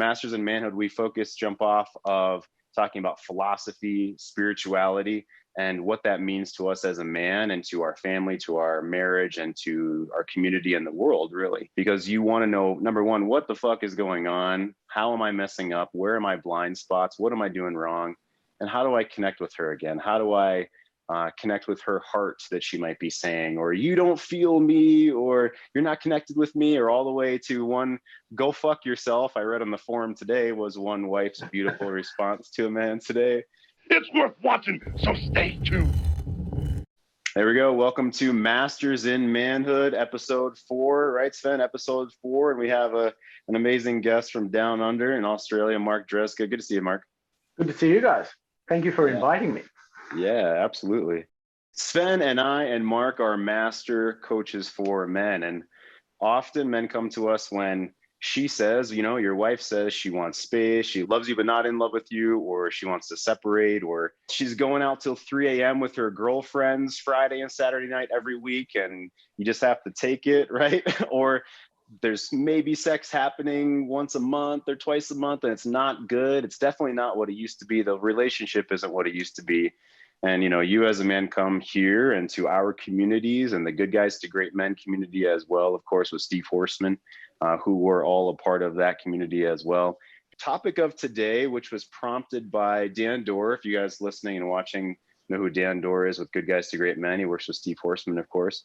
Masters in Manhood, we jump off of talking about philosophy, spirituality, and what that means to us as a man and to our family, to our marriage, and to our community and the world, really. Because you want to know, number one, what the fuck is going on? How am I messing up? Where are my blind spots? What am I doing wrong? And how do I connect with her again? How do I connect with her heart that she might be saying, or you don't feel me, or you're not connected with me, or all the way to one, go fuck yourself. I read on the forum today was one wife's beautiful response to a man today. It's worth watching, so stay tuned. There we go. Welcome to Masters in Manhood, episode 4, right, Sven? Episode 4. And we have an amazing guest from down under in Australia, Mark Dreska. Good to see you, Mark. Good to see you guys. Thank you for inviting me. Yeah, absolutely. Sven and I and Mark are master coaches for men. And often men come to us when she says, you know, your wife says she wants space, she loves you but not in love with you, or she wants to separate, or she's going out till 3 a.m. with her girlfriends Friday and Saturday night every week, and you just have to take it, right? Or there's maybe sex happening once a month or twice a month, and it's not good. It's definitely not what it used to be. The relationship isn't what it used to be. And, you know, you as a man come here and to our communities and the Good Guys to Great Men community as well, of course, with Steve Horseman, who were all a part of that community as well. Topic of today, which was prompted by Dan Dorr. If you guys listening and watching know who Dan Dorr is with Good Guys to Great Men, he works with Steve Horseman, of course,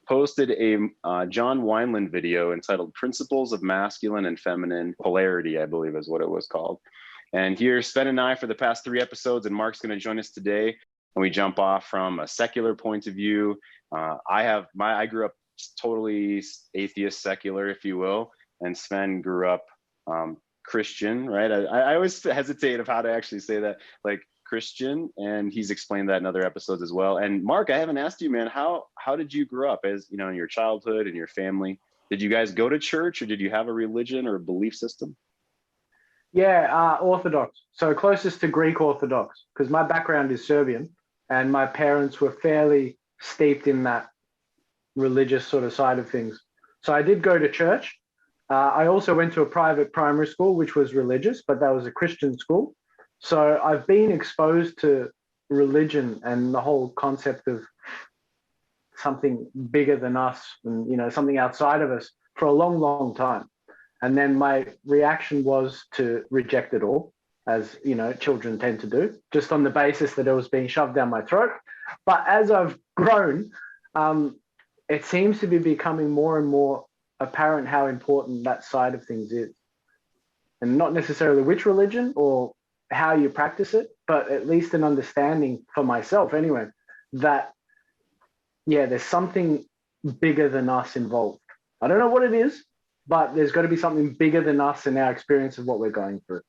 posted a John Wineland video entitled Principles of Masculine and Feminine Polarity, I believe is what it was called. And here, Sven and I for the past 3 episodes, and Mark's going to join us today. And we jump off from a secular point of view. I grew up totally atheist, secular, if you will. And Sven grew up Christian, right? I always hesitate of how to actually say that, like Christian, and he's explained that in other episodes as well. And Mark, I haven't asked you, man, how did you grow up, as you know, in your childhood and your family? Did you guys go to church, or did you have a religion or a belief system? Yeah, Orthodox. So closest to Greek Orthodox, because my background is Serbian, and my parents were fairly steeped in that religious sort of side of things. So I did go to church. I also went to a private primary school, which was religious, but that was a Christian school. So I've been exposed to religion and the whole concept of something bigger than us and, you know, something outside of us for a long, long time. And then my reaction was to reject it all, as, you know, children tend to do, just on the basis that it was being shoved down my throat. But as I've grown, it seems to be becoming more and more apparent how important that side of things is. And not necessarily which religion or how you practice it, but at least an understanding for myself anyway, that, yeah, there's something bigger than us involved. I don't know what it is, but there's got to be something bigger than us in our experience of what we're going through.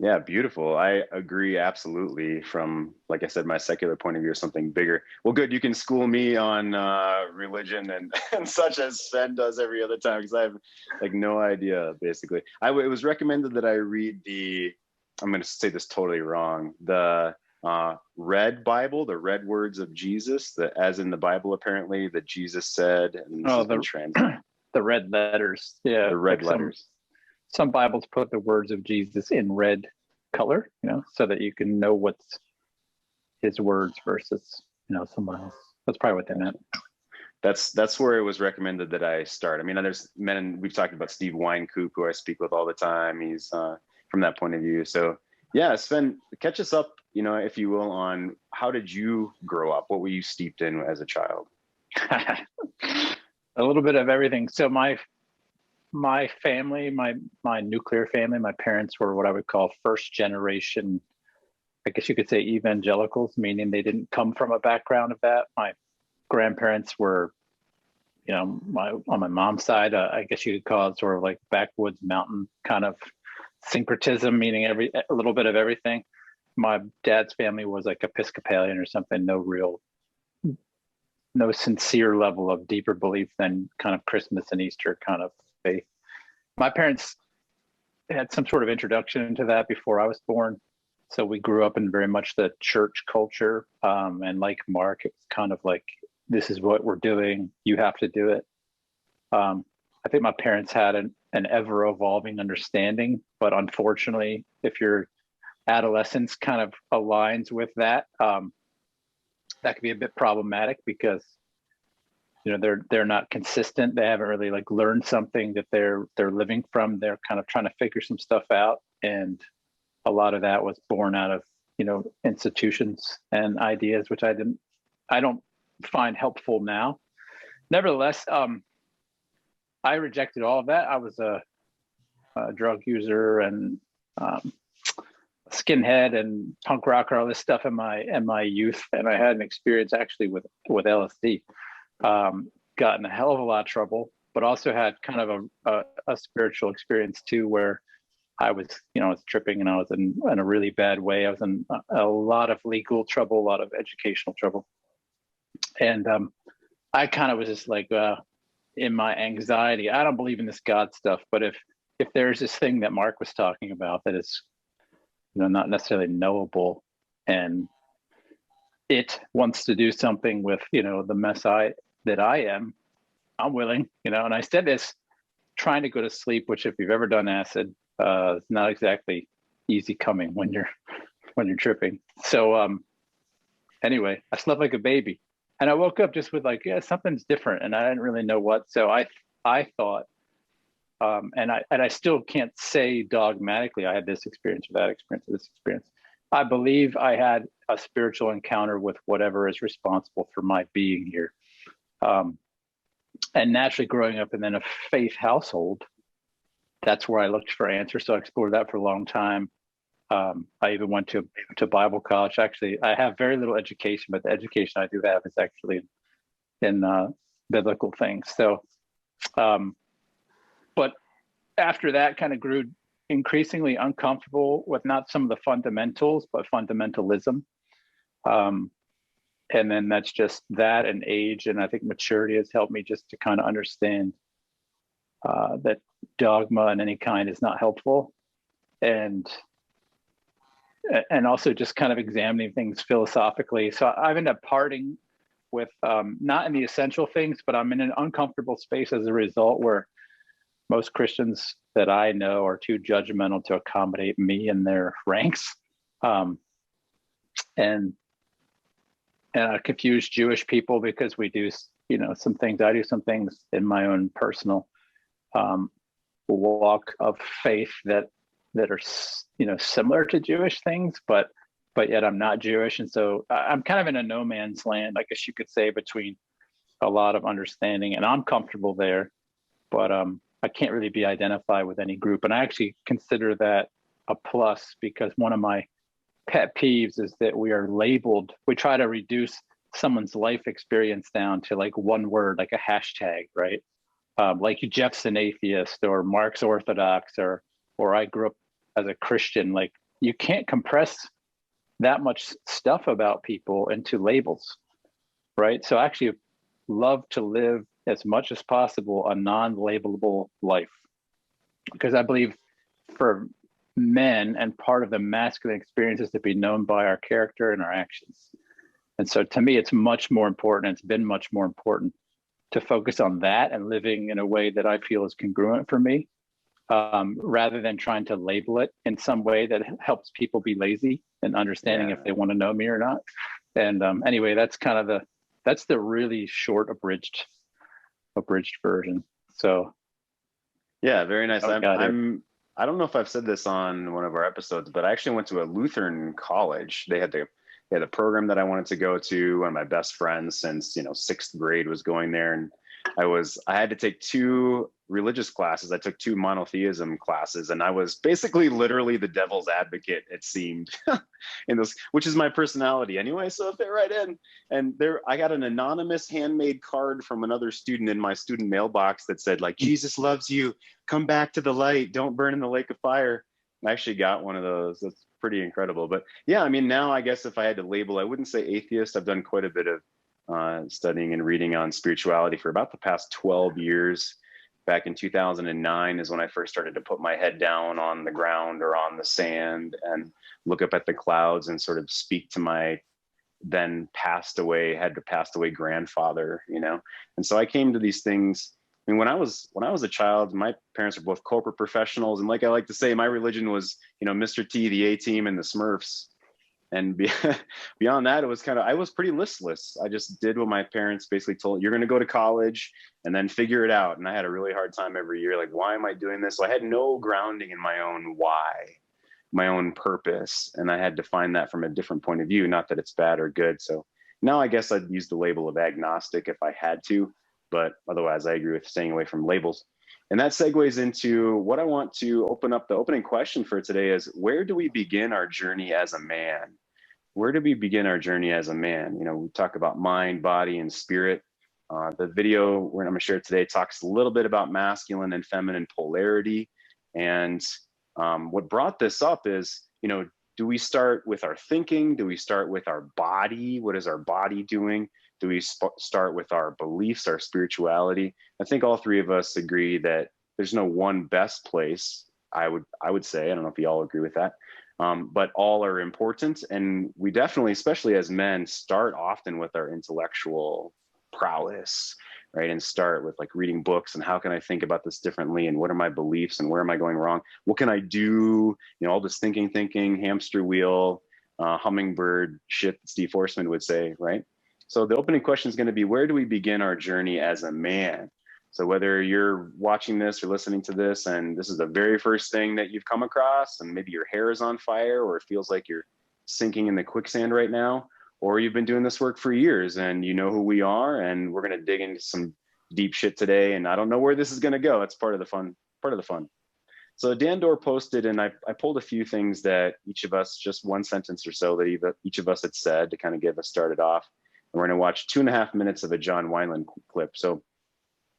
Yeah, beautiful. I agree absolutely. From, like I said, my secular point of view, something bigger. Well, good. You can school me on religion and such, as Sven does every other time, because I have like no idea, basically. It was recommended that I read I'm going to say this totally wrong, the Red Bible, the Red Words of Jesus, as in the Bible, apparently, that Jesus said. And the red letters. Yeah. The red letters. Some Bibles put the words of Jesus in red color, you know, so that you can know what's his words versus, you know, someone else. That's probably what they meant. That's where it was recommended that I start. I mean, there's men, we've talked about Steve Weinkoop, who I speak with all the time. He's from that point of view. So yeah, Sven, catch us up, you know, if you will, on how did you grow up? What were you steeped in as a child? A little bit of everything. So my family, my nuclear family, my parents were what I would call first generation, I guess you could say evangelicals, meaning they didn't come from a background of that. My grandparents were, you know, on my mom's side, I guess you could call it sort of like backwoods mountain kind of syncretism, meaning a little bit of everything. My dad's family was like Episcopalian or something, no sincere level of deeper belief than kind of Christmas and Easter kind of faith. My parents had some sort of introduction into that before I was born. So we grew up in very much the church culture. And like Mark, it was kind of like, this is what we're doing. You have to do it. I think my parents had an ever evolving understanding. But unfortunately, if your adolescence kind of aligns with that, that can be a bit problematic because they're not consistent. They haven't really like learned something that they're living from. They're kind of trying to figure some stuff out, and a lot of that was born out of institutions and ideas which I don't find helpful now. Nevertheless, I rejected all of that. I was a drug user and skinhead and punk rocker, all this stuff in my youth, and I had an experience actually with LSD. Got in a hell of a lot of trouble, but also had kind of a spiritual experience too, where I was tripping, and I was in a really bad way. I was in a lot of legal trouble, a lot of educational trouble, and I kind of was just like, in my anxiety, I don't believe in this God stuff, but if there's this thing that Mark was talking about that is not necessarily knowable, and it wants to do something with the mess that I am, I'm willing. And I said this trying to go to sleep, which if you've ever done acid, it's not exactly easy coming when you're tripping. So anyway, I slept like a baby, and I woke up just with like, yeah, something's different, and I didn't really know what. So I thought, and I still can't say dogmatically I had this experience or that experience or this experience. I believe I had a spiritual encounter with whatever is responsible for my being here. And naturally growing up in then a faith household, that's where I looked for answers. So I explored that for a long time. I even went to Bible college. Actually, I have very little education, but the education I do have is actually in biblical things. So, but after that, kind of grew increasingly uncomfortable with not some of the fundamentals, but fundamentalism. And then that's just that, and age, and I think maturity has helped me just to kind of understand that dogma in any kind is not helpful, and also just kind of examining things philosophically. So I've ended up parting with not in the essential things, but I'm in an uncomfortable space as a result, where most Christians that I know are too judgmental to accommodate me in their ranks, and confuse Jewish people because we do, some things. I do some things in my own personal walk of faith that are, similar to Jewish things, but yet I'm not Jewish. And so I'm kind of in a no man's land, I guess you could say, between a lot of understanding, and I'm comfortable there, but I can't really be identified with any group. And I actually consider that a plus, because one of my pet peeves is that we are labeled. We try to reduce someone's life experience down to like one word, like a hashtag, right? Like Jeff's an atheist, or Mark's Orthodox, or I grew up as a Christian. Like, you can't compress that much stuff about people into labels, right? So I actually love to live as much as possible a non-labelable life, because I believe for men, and part of the masculine experience is to be known by our character and our actions. And so to me, it's much more important, it's been much more important to focus on that and living in a way that I feel is congruent for me, rather than trying to label it in some way that helps people be lazy and understanding if they want to know me or not. And anyway, that's kind of that's the really short abridged version. So yeah, very nice. I don't know if I've said this on one of our episodes, but I actually went to a Lutheran college. They had a program that I wanted to go to. One of my best friends since, sixth grade was going there. And I had to take 2 religious classes. I took 2 monotheism classes, and I was basically literally the devil's advocate, it seemed, in those, which is my personality anyway. So if they're right in, and I got an anonymous handmade card from another student in my student mailbox that said, like, Jesus loves you, come back to the light, don't burn in the lake of fire. I actually got one of those. That's pretty incredible. But yeah, I mean, now I guess if I had to label, I wouldn't say atheist. I've done quite a bit of studying and reading on spirituality for about the past 12 years. Back in 2009 is when I first started to put my head down on the ground or on the sand and look up at the clouds and sort of speak to my then passed away grandfather, And so I came to these things I mean, when I was a child, my parents were both corporate professionals, and like I like to say, my religion was, you know, Mr. T, the A Team, and the Smurfs. And beyond that, it was kind of, I was pretty listless. I just did what my parents basically told, you're going to go to college and then figure it out. And I had a really hard time every year. Like, why am I doing this? So I had no grounding in my own why, my own purpose. And I had to find that from a different point of view. Not that it's bad or good. So now I guess I'd use the label of agnostic if I had to, but otherwise I agree with staying away from labels. And that segues into what I want to open up. The opening question for today is, where do we begin our journey as a man? Where do we begin our journey as a man? You know, we talk about mind, body, and spirit. The video I'm going to share today talks a little bit about masculine and feminine polarity. And what brought this up is, you know, do we start with our thinking? Do we start with our body? What is our body doing? Do we start with our beliefs, our spirituality? I think all three of us agree that there's no one best place. I would say, I don't know if you all agree with that. But all are important. And we definitely, especially as men, start often with our intellectual prowess, right? And start with like reading books and how can I think about this differently? And what are my beliefs and where am I going wrong? What can I do? You know, all this thinking, hamster wheel, hummingbird shit that Steve Forsman would say, right? So the opening question is going to be, where do we begin our journey as a man? So whether you're watching this or listening to this, and this is the very first thing that you've come across, and maybe your hair is on fire, or it feels like you're sinking in the quicksand right now, or you've been doing this work for years and you know who we are, and we're going to dig into some deep shit today. And I don't know where this is going to go. It's part of the fun. So Dan Dorr posted, and I pulled a few things that each of us, just one sentence or so that each of us had said to kind of get us started off. And we're going to watch 2.5 minutes of a John Wineland clip. So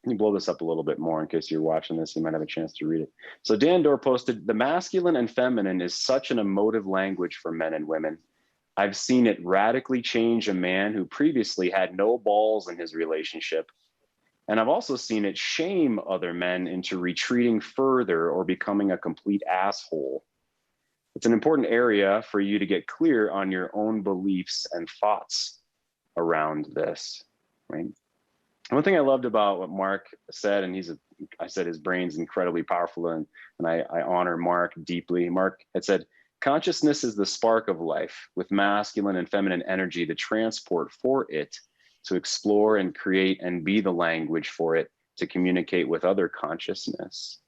let me blow this up a little bit more in case you're watching this. You might have a chance to read it. So Dan Dorr posted, the masculine and feminine is such an emotive language for men and women. I've seen it radically change a man who previously had no balls in his relationship. And I've also seen it shame other men into retreating further or becoming a complete asshole. It's an important area for you to get clear on your own beliefs and thoughts around this, right? One thing I loved about what Mark said, and I said his brain's incredibly powerful, and I honor Mark deeply. Mark had said, consciousness is the spark of life with masculine and feminine energy, the transport for it to explore and create and be the language for it to communicate with other consciousness.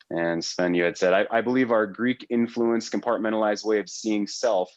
And Sven, you had said, I believe our Greek influence compartmentalized way of seeing self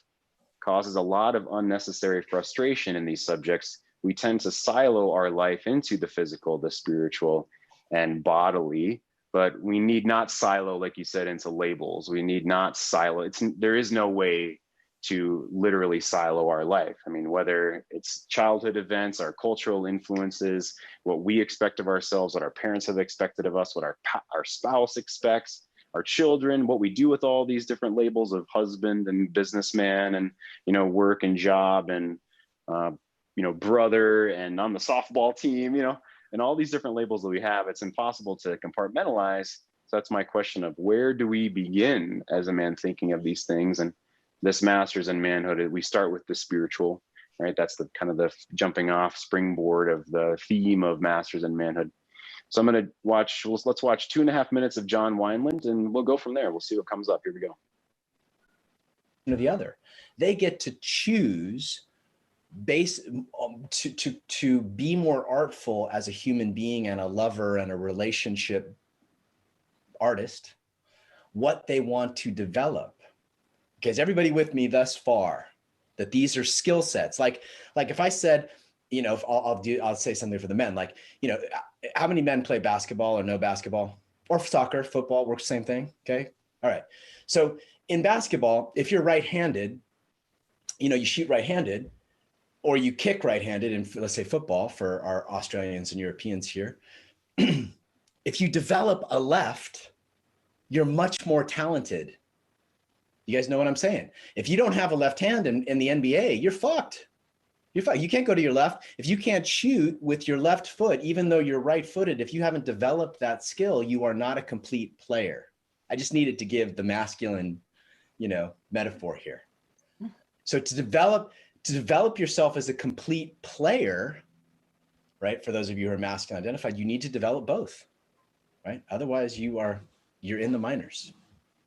causes a lot of unnecessary frustration in these subjects. We tend to silo our life into the physical, the spiritual, and bodily, but we need not silo, like you said, into labels. We need not silo. There is no way to literally silo our life. I mean, whether it's childhood events, our cultural influences, what we expect of ourselves, what our parents have expected of us, what our spouse expects, our children, what we do with all these different labels of husband and businessman and, you know, work and job and, you know, brother and on the softball team, you know, and all these different labels that we have, it's impossible to compartmentalize. So that's my question of where do we begin as a man thinking of these things? And this Masters in Manhood, we start with the spiritual, right? That's the kind of the jumping off springboard of the theme of Masters in Manhood. So I'm going to let's watch 2.5 minutes of John Wineland and we'll go from there. We'll see what comes up. Here we go. Or the other, they get to choose to be more artful as a human being and a lover and a relationship artist, what they want to develop. Okay, is everybody with me thus far? That these are skill sets. Like if I said, you know, if I'll say something for the men, like, you know, how many men play basketball or no basketball or soccer, football, works same thing. Okay, all right. So in basketball, if you're right-handed, you know, you shoot right-handed, or you kick right-handed in, let's say, football for our Australians and Europeans here. If you develop a left, you're much more talented. You guys know what I'm saying? If you don't have a left hand in the NBA, you're fucked. You're fucked. You can't go to your left. If you can't shoot with your left foot, even though you're right-footed, if you haven't developed that skill, you are not a complete player. I just needed to give the masculine, you know, metaphor here. So to develop yourself as a complete player, right? For those of you who are masculine identified, you need to develop both, right? Otherwise you're in the minors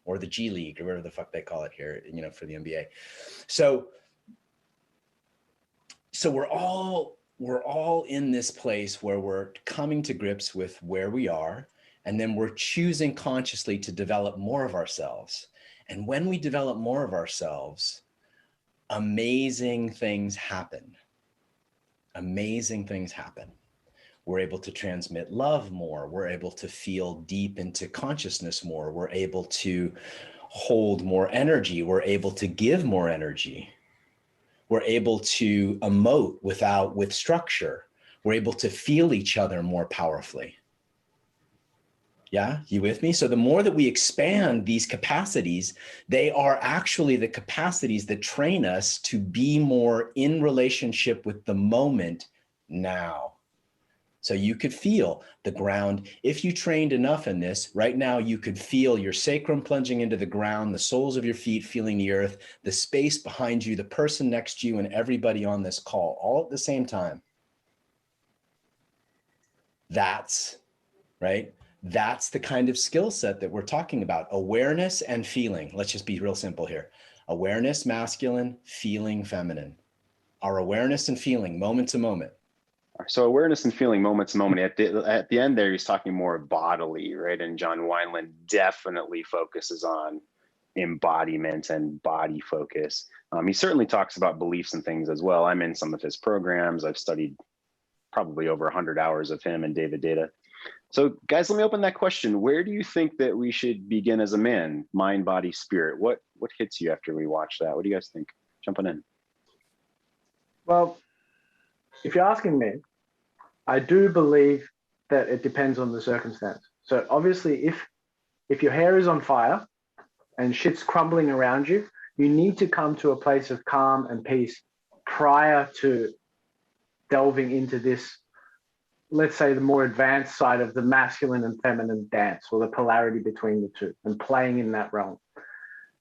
or the G League or whatever the fuck they call it here, you know, for the NBA. So we're all in this place where we're coming to grips with where we are, and then we're choosing consciously to develop more of ourselves. And when we develop more of ourselves, amazing things happen. Amazing things happen. We're able to transmit love more. We're able to feel deep into consciousness more. We're able to hold more energy. We're able to give more energy. We're able to emote with structure. We're able to feel each other more powerfully. Yeah, you with me? So the more that we expand these capacities, they are actually the capacities that train us to be more in relationship with the moment now. So you could feel the ground. If you trained enough in this, right now you could feel your sacrum plunging into the ground, the soles of your feet feeling the earth, the space behind you, the person next to you, and everybody on this call, all at the same time. That's right. That's the kind of skill set that we're talking about. Awareness and feeling. Let's just be real simple here. Awareness, masculine, feeling, feminine. Our awareness and feeling, moment to moment. So awareness and feeling, moment to moment. At the end there, he's talking more bodily, right? And John Wineland definitely focuses on embodiment and body focus. He certainly talks about beliefs and things as well. I'm in some of his programs. I've studied probably over 100 hours of him and David Data. So guys, let me open that question. Where do you think that we should begin as a man? Mind, body, spirit. What hits you after we watch that? What do you guys think? Jumping in. Well, if you're asking me, I do believe that it depends on the circumstance. So obviously, if your hair is on fire and shit's crumbling around you, you need to come to a place of calm and peace prior to delving into this, let's say, the more advanced side of the masculine and feminine dance, or the polarity between the two, and playing in that realm.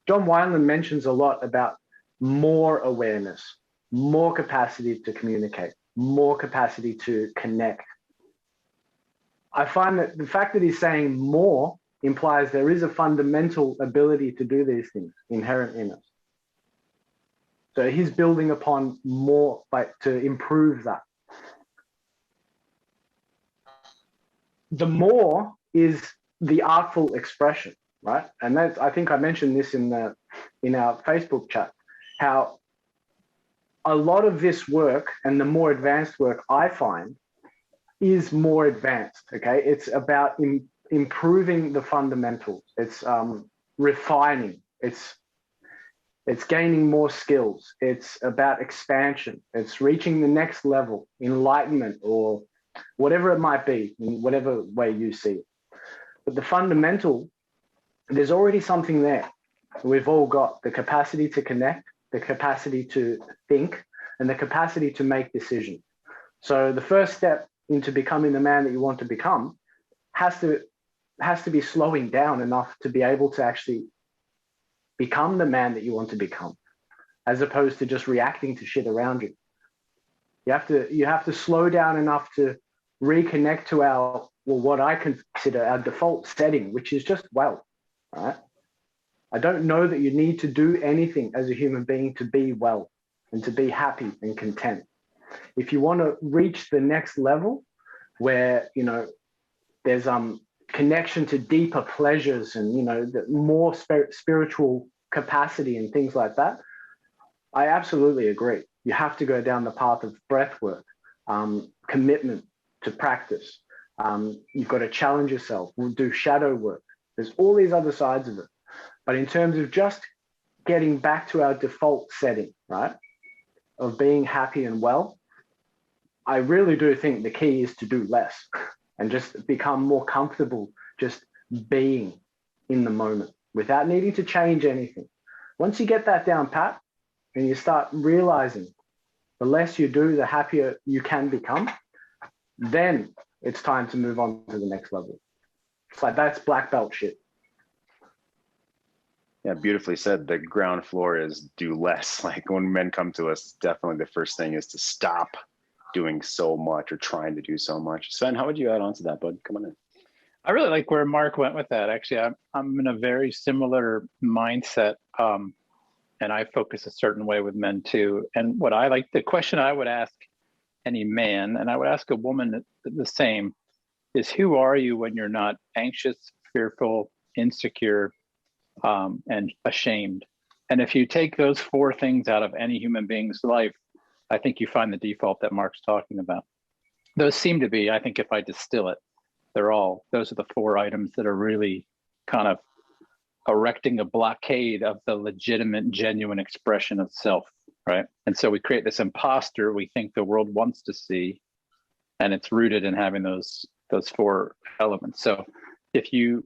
John Wineland mentions a lot about more awareness, more capacity to communicate, more capacity to connect. I find that the fact that he's saying more implies there is a fundamental ability to do these things inherent in us. So he's building upon more, like, to improve that. The more is the artful expression, right? And that's, I think I mentioned this in our Facebook chat, how a lot of this work and the more advanced work I find is more advanced, okay? It's about improving the fundamentals. It's refining. It's gaining more skills. It's about expansion. It's reaching the next level, enlightenment, or whatever it might be, in whatever way you see it. But the fundamental, there's already something there. We've all got the capacity to connect, the capacity to think, and the capacity to make decisions. So the first step into becoming the man that you want to become has to be slowing down enough to be able to actually become the man that you want to become, as opposed to just reacting to shit around you. You have to slow down enough to reconnect to what I consider our default setting, which is just well, right? I don't know that you need to do anything as a human being to be well and to be happy and content. If you want to reach the next level where, there's connection to deeper pleasures and, the more spiritual capacity and things like that, I absolutely agree. You have to go down the path of breath work, commitment to practice. You've got to challenge yourself. We'll do shadow work. There's all these other sides of it. But in terms of just getting back to our default setting, right, of being happy and well, I really do think the key is to do less and just become more comfortable just being in the moment without needing to change anything. Once you get that down pat and you start realizing the less you do, the happier you can become, then it's time to move on to the next level. It's like, that's black belt shit. Yeah, beautifully said. The ground floor is do less. Like when men come to us, definitely the first thing is to stop doing so much or trying to do so much. Sven, how would you add on to that, bud? Come on in. I really like where Mark went with that. Actually, I'm in a very similar mindset, and I focus a certain way with men too. And what I like, the question I would ask any man, and I would ask a woman the same, is who are you when you're not anxious, fearful, insecure, and ashamed? And if you take those four things out of any human being's life, I think you find the default that Mark's talking about. Those seem to be, I think if I distill it, those are the four items that are really kind of erecting a blockade of the legitimate, genuine expression of self, right? And so we create this imposter we think the world wants to see, and it's rooted in having those four elements. So if you,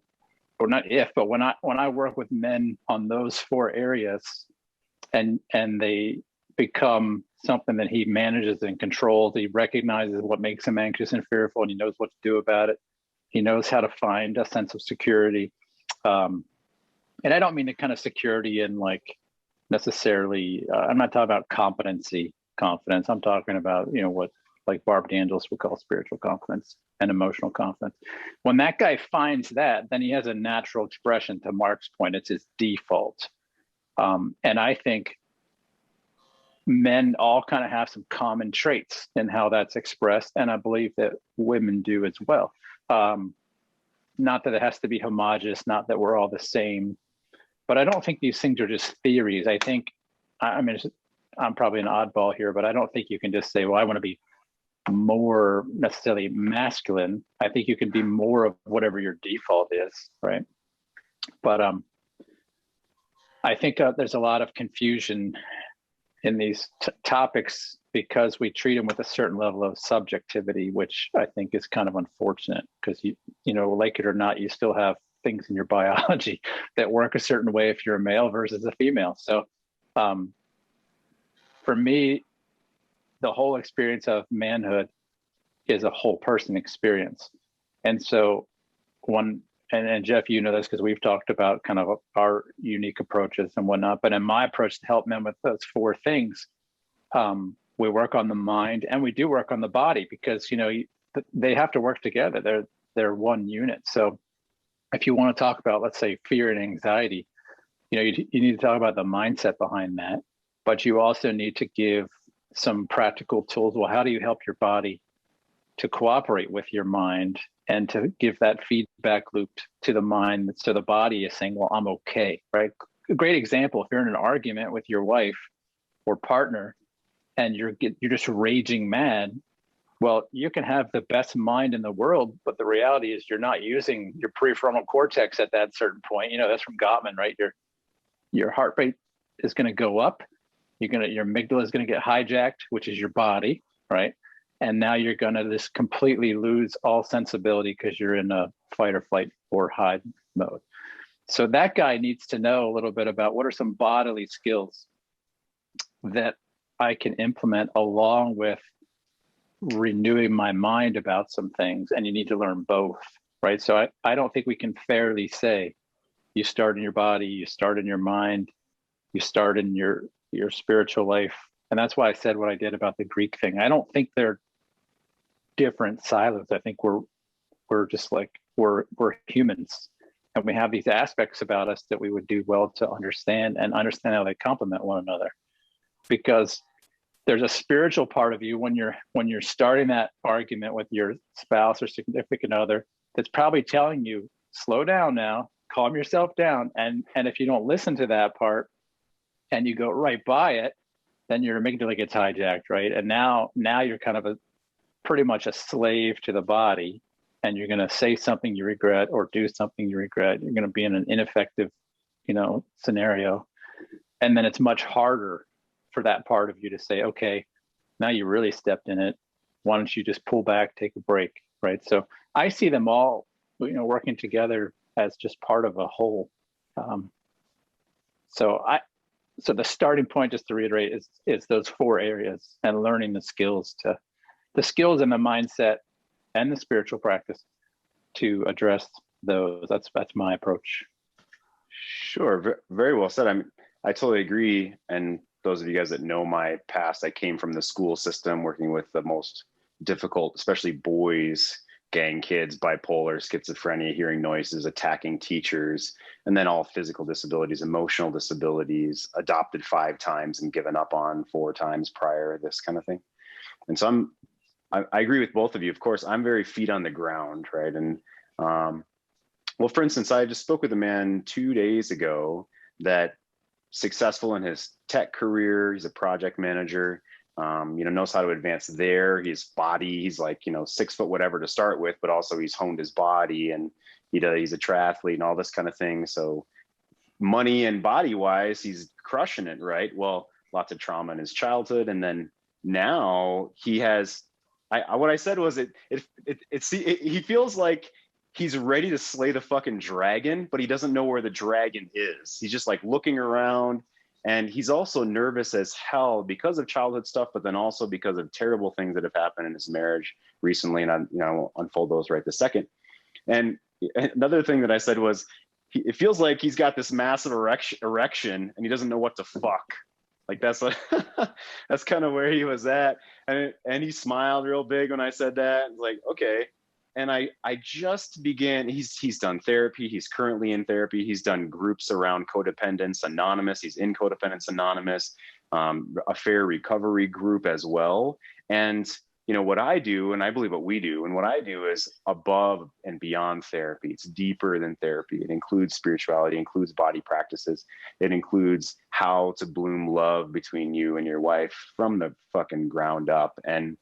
or not if, but when I work with men on those four areas, and they become something that he manages and controls, he recognizes what makes him anxious and fearful, and he knows what to do about it. He knows how to find a sense of security. And I don't mean the kind of security in like necessarily, I'm not talking about confidence. I'm talking about, what like Barb D'Angelis would call spiritual confidence and emotional confidence. When that guy finds that, then he has a natural expression. To Mark's point, it's his default. And I think men all kind of have some common traits in how that's expressed. And I believe that women do as well. Not that it has to be homogenous, not that we're all the same, but I don't think these things are just theories. I think, I mean, I'm probably an oddball here, but I don't think you can just say, well, I want to be more necessarily masculine. I think you can be more of whatever your default is, right? But I think there's a lot of confusion in these topics because we treat them with a certain level of subjectivity, which I think is kind of unfortunate because you like it or not, you still have things in your biology that work a certain way if you're a male versus a female. So for me, the whole experience of manhood is a whole person experience. And so and Jeff, you know this because we've talked about kind of our unique approaches and whatnot, but in my approach to help men with those four things, we work on the mind and we do work on the body because, they have to work together. They're one unit. So if you want to talk about, let's say, fear and anxiety, you need to talk about the mindset behind that, but you also need to give some practical tools. Well, how do you help your body to cooperate with your mind and to give that feedback loop to the mind so the body is saying, well, I'm okay, right? A great example, if you're in an argument with your wife or partner and you're just raging mad, well, you can have the best mind in the world, but the reality is you're not using your prefrontal cortex at that certain point. That's from Gottman, right? Your heart rate is going to go up. Your amygdala is going to get hijacked, which is your body, right? And now you're going to just completely lose all sensibility because you're in a fight or flight or hide mode. So that guy needs to know a little bit about what are some bodily skills that I can implement along with renewing my mind about some things. And you need to learn both, right? So I don't think we can fairly say you start in your body, you start in your mind, you start in your spiritual life. And that's why I said what I did about the Greek thing. I don't think they're different silos. I think we're just like, we're humans and we have these aspects about us that we would do well to understand how they complement one another. Because there's a spiritual part of you when you're starting that argument with your spouse or significant other that's probably telling you, slow down now, calm yourself down. And if you don't listen to that part and you go right by it, then your amygdala gets hijacked, right? And now you're kind of pretty much a slave to the body, and you're going to say something you regret or do something you regret. You're going to be in an ineffective, scenario. And then it's much harder for that part of you to say, okay, now you really stepped in it. Why don't you just pull back, take a break, right? So I see them all, working together as just part of a whole. So the starting point, just to reiterate, is those four areas and learning the skills and the mindset and the spiritual practice to address those. That's my approach. Sure. Very well said. I totally agree. And those of you guys that know my past, I came from the school system working with the most difficult, especially boys, gang kids, bipolar, schizophrenia, hearing noises, attacking teachers, and then all physical disabilities, emotional disabilities, adopted 5 times and given up on 4 times prior, this kind of thing. And so I agree with both of you. Of course, I'm very feet on the ground, right? And well, for instance, I just spoke with a man 2 days ago that successful in his tech career. He's a project manager, knows how to advance there. His body, he's like, 6 foot whatever to start with, but also he's honed his body, and he's a triathlete and all this kind of thing. So money and body wise, he's crushing it, right? Well, lots of trauma in his childhood. And then now he has, what I said was he feels like he's ready to slay the fucking dragon, but he doesn't know where the dragon is. He's just like looking around, and he's also nervous as hell because of childhood stuff, but then also because of terrible things that have happened in his marriage recently. And I won't unfold those right this second. And another thing that I said was, it feels like he's got this massive erection and he doesn't know what to fuck. Like that's kind of where he was at. And he smiled real big when I said that. Like, okay. And I just began, he's done therapy. He's currently in therapy. He's done groups around Codependence Anonymous. He's in Codependence Anonymous, affair recovery group as well. And what I do, and I believe what we do, and what I do is above and beyond therapy. It's deeper than therapy. It includes spirituality, it includes body practices. It includes how to bloom love between you and your wife from the fucking ground up. And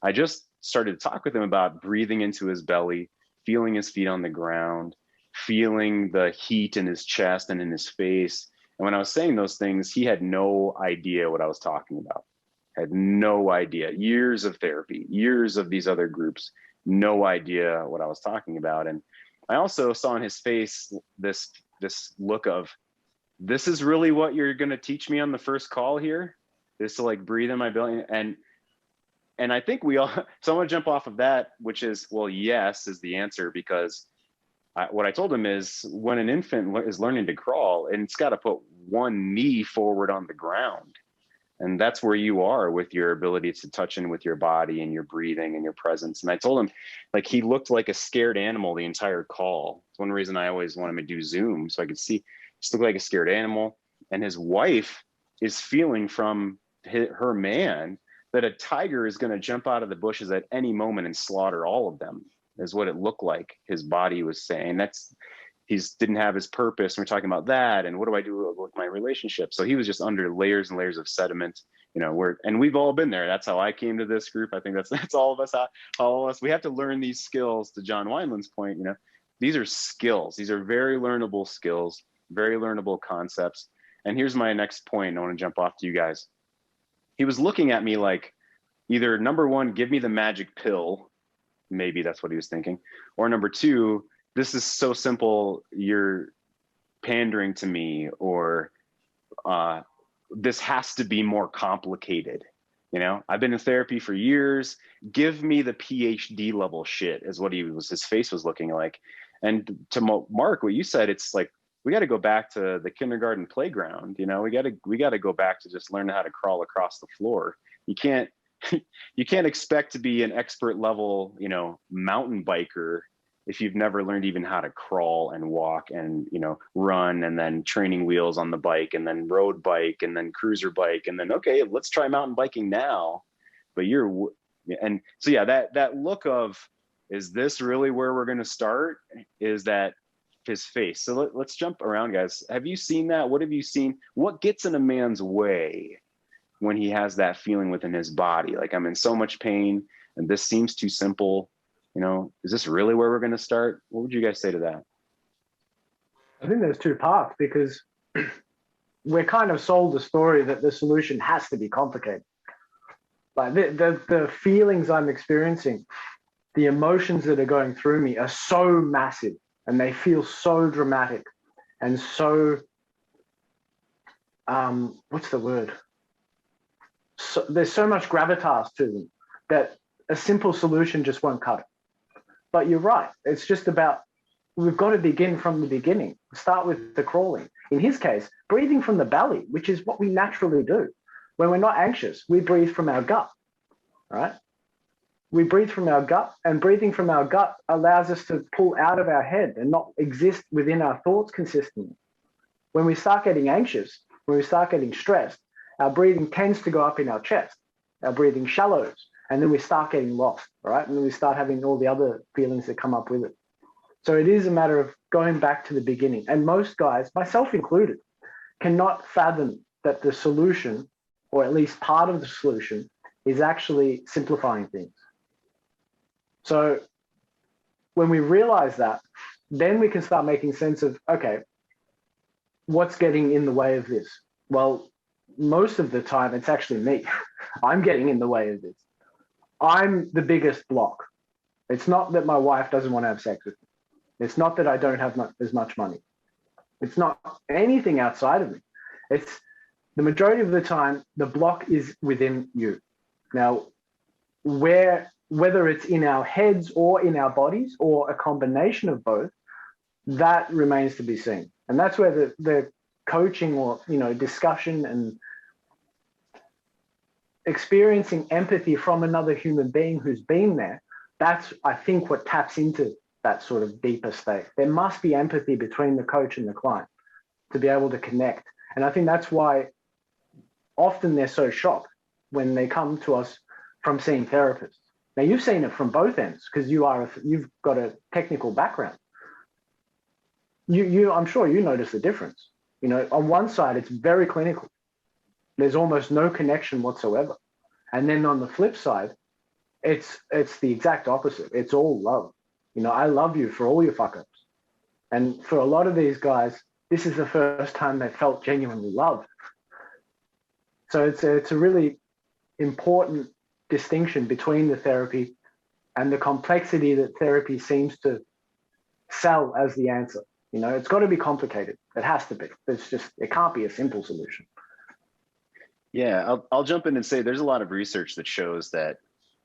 I just started to talk with him about breathing into his belly, feeling his feet on the ground, feeling the heat in his chest and in his face. And when I was saying those things, he had no idea what I was talking about. Had no idea. Years of therapy, years of these other groups, no idea what I was talking about. And I also saw in his face this look of, this is really what you're going to teach me on the first call here, is to like breathe in my belly. And I think we all, so I'm going to jump off of that, which is, well, yes, is the answer, because what I told him is, when an infant is learning to crawl, and it's got to put one knee forward on the ground. And that's where you are with your ability to touch in with your body and your breathing and your presence. And I told him, like, he looked like a scared animal the entire call. It's one reason I always want him to do Zoom, so I could see, just look like a scared animal. And his wife is feeling from her man that a tiger is going to jump out of the bushes at any moment and slaughter all of them, is what it looked like his body was saying. He didn't have his purpose. And we're talking about that. And what do I do with my relationship? So he was just under layers and layers of sediment, and we've all been there. That's how I came to this group. I think that's all of us. All of us, we have to learn these skills. To John Wineland's point, these are skills. These are very learnable skills, very learnable concepts. And here's my next point. I want to jump off to you guys. He was looking at me like, either number one, give me the magic pill. Maybe that's what he was thinking. Or number two, this is so simple, you're pandering to me, or this has to be more complicated. I've been in therapy for years. Give me the PhD level shit, is what his face was looking like. And to Mark, what you said, it's like, we got to go back to the kindergarten playground. We got to go back to just learning how to crawl across the floor. You can't expect to be an expert level, mountain biker if you've never learned even how to crawl and walk and, run, and then training wheels on the bike, and then road bike, and then cruiser bike, and then, okay, let's try mountain biking now. But that look of, is this really where we're going to start? Is that his face? So let's jump around, guys. Have you seen that? What have you seen? What gets in a man's way when he has that feeling within his body? Like, I'm in so much pain and this seems too simple. Is this really where we're going to start? What would you guys say to that? I think there's two parts, because we're kind of sold the story that the solution has to be complicated. Like the feelings I'm experiencing, the emotions that are going through me are so massive, and they feel so dramatic and so, what's the word? So, there's so much gravitas to them that a simple solution just won't cut it. But you're right. It's just about, we've got to begin from the beginning. Start with the crawling. In his case, breathing from the belly, which is what we naturally do. When we're not anxious, we breathe from our gut, right? We breathe from our gut, and breathing from our gut allows us to pull out of our head and not exist within our thoughts consistently. When we start getting anxious, when we start getting stressed, our breathing tends to go up in our chest. Our breathing shallows, and then we start getting lost, right? And then we start having all the other feelings that come up with it. So it is a matter of going back to the beginning. And most guys, myself included, cannot fathom that the solution, or at least part of the solution, is actually simplifying things. So when we realize that, then we can start making sense of, okay, what's getting in the way of this? Well, most of the time, it's actually me. I'm getting in the way of this. I'm the biggest block. It's not that my wife doesn't want to have sex with me. It's not that I don't have as much money. It's not anything outside of me. It's the majority of the time, the block is within you. Now, whether it's in our heads or in our bodies or a combination of both, that remains to be seen. And that's where the coaching or, discussion and experiencing empathy from another human being who's been there, that's, I think, what taps into that sort of deeper state. There must be empathy between the coach and the client to be able to connect. And I think that's why often they're so shocked when they come to us from seeing therapists. Now, you've seen it from both ends because you've got a technical background. I'm sure you notice the difference. On one side, it's very clinical. There's almost no connection whatsoever. And then on the flip side, it's the exact opposite. It's all love. I love you for all your fuck ups. And for a lot of these guys, this is the first time they felt genuinely loved. So it's a really important distinction between the therapy and the complexity that therapy seems to sell as the answer. It's got to be complicated. It has to be. It can't be a simple solution. Yeah, I'll jump in and say there's a lot of research that shows that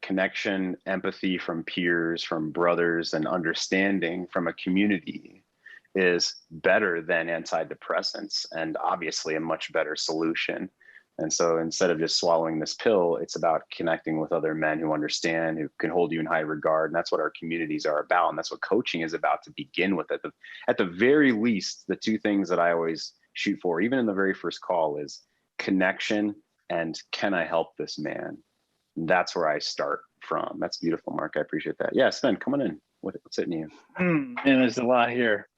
connection, empathy from peers, from brothers, and understanding from a community is better than antidepressants, and obviously a much better solution. And so instead of just swallowing this pill, it's about connecting with other men who understand, who can hold you in high regard. And that's what our communities are about. And that's what coaching is about to begin with. At the very least, the two things that I always shoot for, even in the very first call, is connection and can I help this man? And that's where I start from. That's beautiful, Mark. I appreciate that. Yeah, Sven, come on in. What's hitting you? And there's a lot here.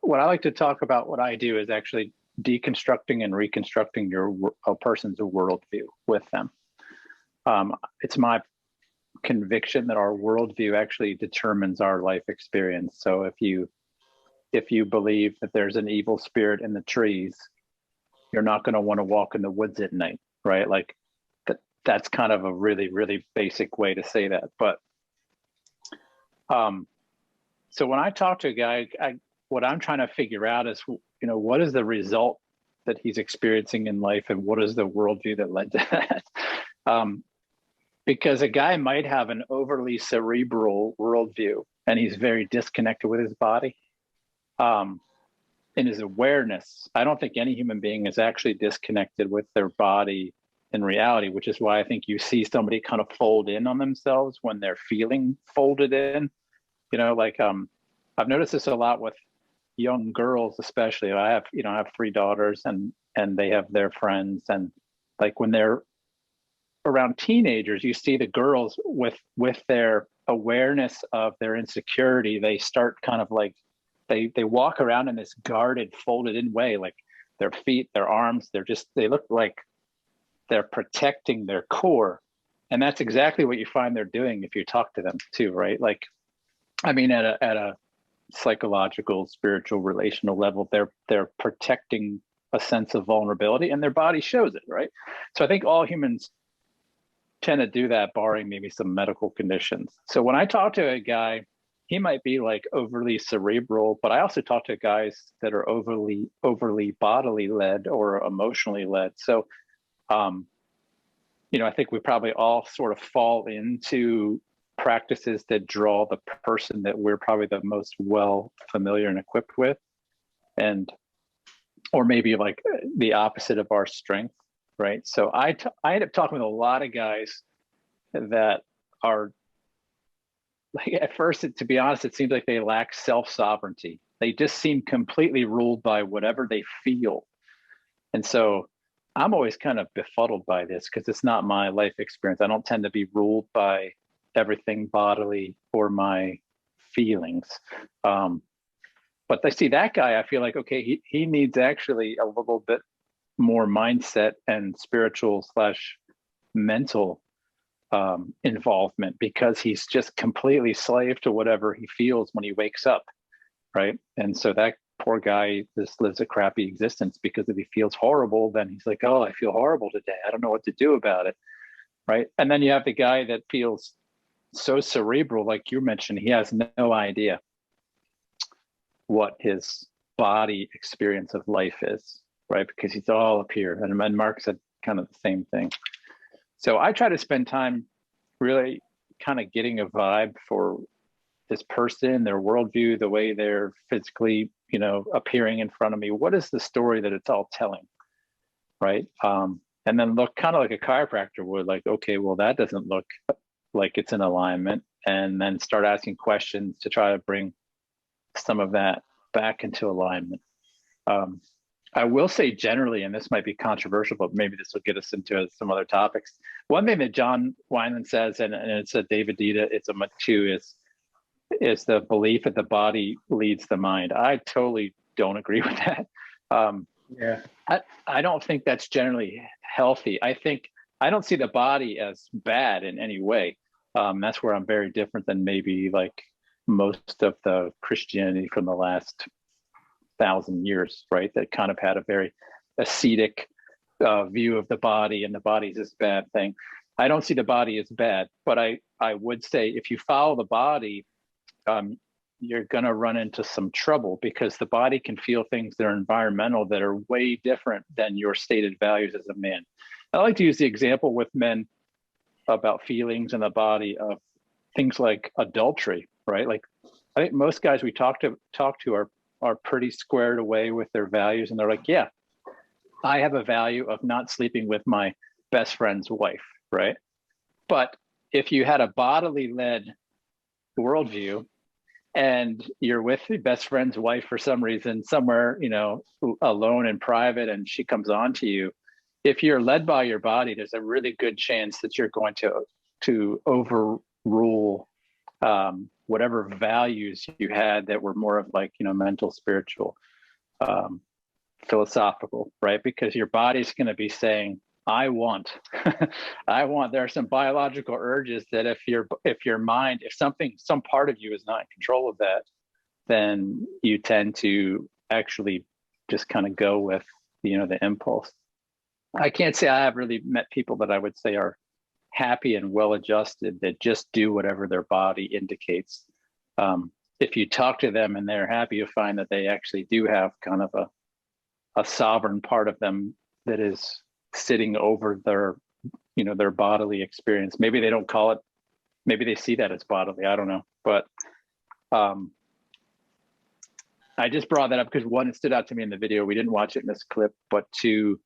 What I like to talk about, what I do is actually deconstructing and reconstructing a person's worldview with them. It's my conviction that our worldview actually determines our life experience. So if you believe that there's an evil spirit in the trees, you're not going to want to walk in the woods at night, right? Like that's kind of a really, really basic way to say that. But so when I talk to a guy, what I'm trying to figure out is, what is the result that he's experiencing in life, and what is the worldview that led to that? Because a guy might have an overly cerebral worldview, and he's very disconnected with his body. In his awareness, I don't think any human being is actually disconnected with their body in reality, which is why I think you see somebody kind of fold in on themselves when they're feeling folded in. I've noticed this a lot with young girls, especially. I have 3 daughters, and they have their friends, and like when they're around teenagers, you see the girls with their awareness of their insecurity, they start kind of like they walk around in this guarded, folded in way, like their feet, their arms, they look like they're protecting their core. And that's exactly what you find they're doing if you talk to them too, right? Like, I mean, at a psychological, spiritual, relational level, they're protecting a sense of vulnerability, and their body shows it, right? So I think all humans tend to do that, barring maybe some medical conditions. So when I talk to a guy, he might be like overly cerebral, but I also talk to guys that are overly bodily led or emotionally led. So, I think we probably all sort of fall into practices that draw the person that we're probably the most well familiar and equipped with, and or maybe like the opposite of our strength, right? So I end up talking with a lot of guys that are like, at first, to be honest, it seems like they lack self-sovereignty. They just seem completely ruled by whatever they feel. And so I'm always kind of befuddled by this because it's not my life experience. I don't tend to be ruled by everything bodily or my feelings. But I see that guy, I feel like, okay, he needs actually a little bit more mindset and spiritual / mental involvement, because he's just completely slave to whatever he feels when he wakes up, right? And so that poor guy just lives a crappy existence, because if he feels horrible, then he's like, oh, I feel horrible today. I don't know what to do about it, right? And then you have the guy that feels so cerebral, like you mentioned, he has no idea what his body experience of life is, right? Because he's all up here. And Mark said kind of the same thing. So I try to spend time really kind of getting a vibe for this person, their worldview, the way they're physically, appearing in front of me. What is the story that it's all telling, right? And then look kind of like a chiropractor would, like, okay, well, that doesn't look like it's in alignment. And then start asking questions to try to bring some of that back into alignment. I will say generally, and this might be controversial, but maybe this will get us into some other topics. One thing that John Wineland says, and it's a David Dita, it's a too, is the belief that the body leads the mind. I totally don't agree with that. I don't think that's generally healthy. I don't see the body as bad in any way. That's where I'm very different than maybe like most of the Christianity from the last 1,000 years, right? That kind of had a very ascetic view of the body, and the body's this bad thing. I don't see the body as bad, but I would say if you follow the body, you're going to run into some trouble, because the body can feel things that are environmental that are way different than your stated values as a man. I like to use the example with men about feelings in the body of things like adultery, right? Like, I think most guys we talk to are pretty squared away with their values, and they're like, yeah, I have a value of not sleeping with my best friend's wife, right? But if you had a bodily led worldview and you're with your best friend's wife for some reason somewhere, alone in private, and she comes on to you, if you're led by your body, there's a really good chance that you're going to overrule whatever values you had that were more of like, mental, spiritual, philosophical, right? Because your body's going to be saying, I want, there are some biological urges that if your mind, if some part of you is not in control of that, then you tend to actually just kind of go with, the impulse. I can't say I have really met people that I would say are happy and well-adjusted that just do whatever their body indicates. If you talk to them and they're happy, you find that they actually do have kind of a sovereign part of them that is sitting over their bodily experience. Maybe they don't call it, maybe they see that as bodily, I don't know. But I just brought that up because one, it stood out to me in the video. We didn't watch it in this clip, but two,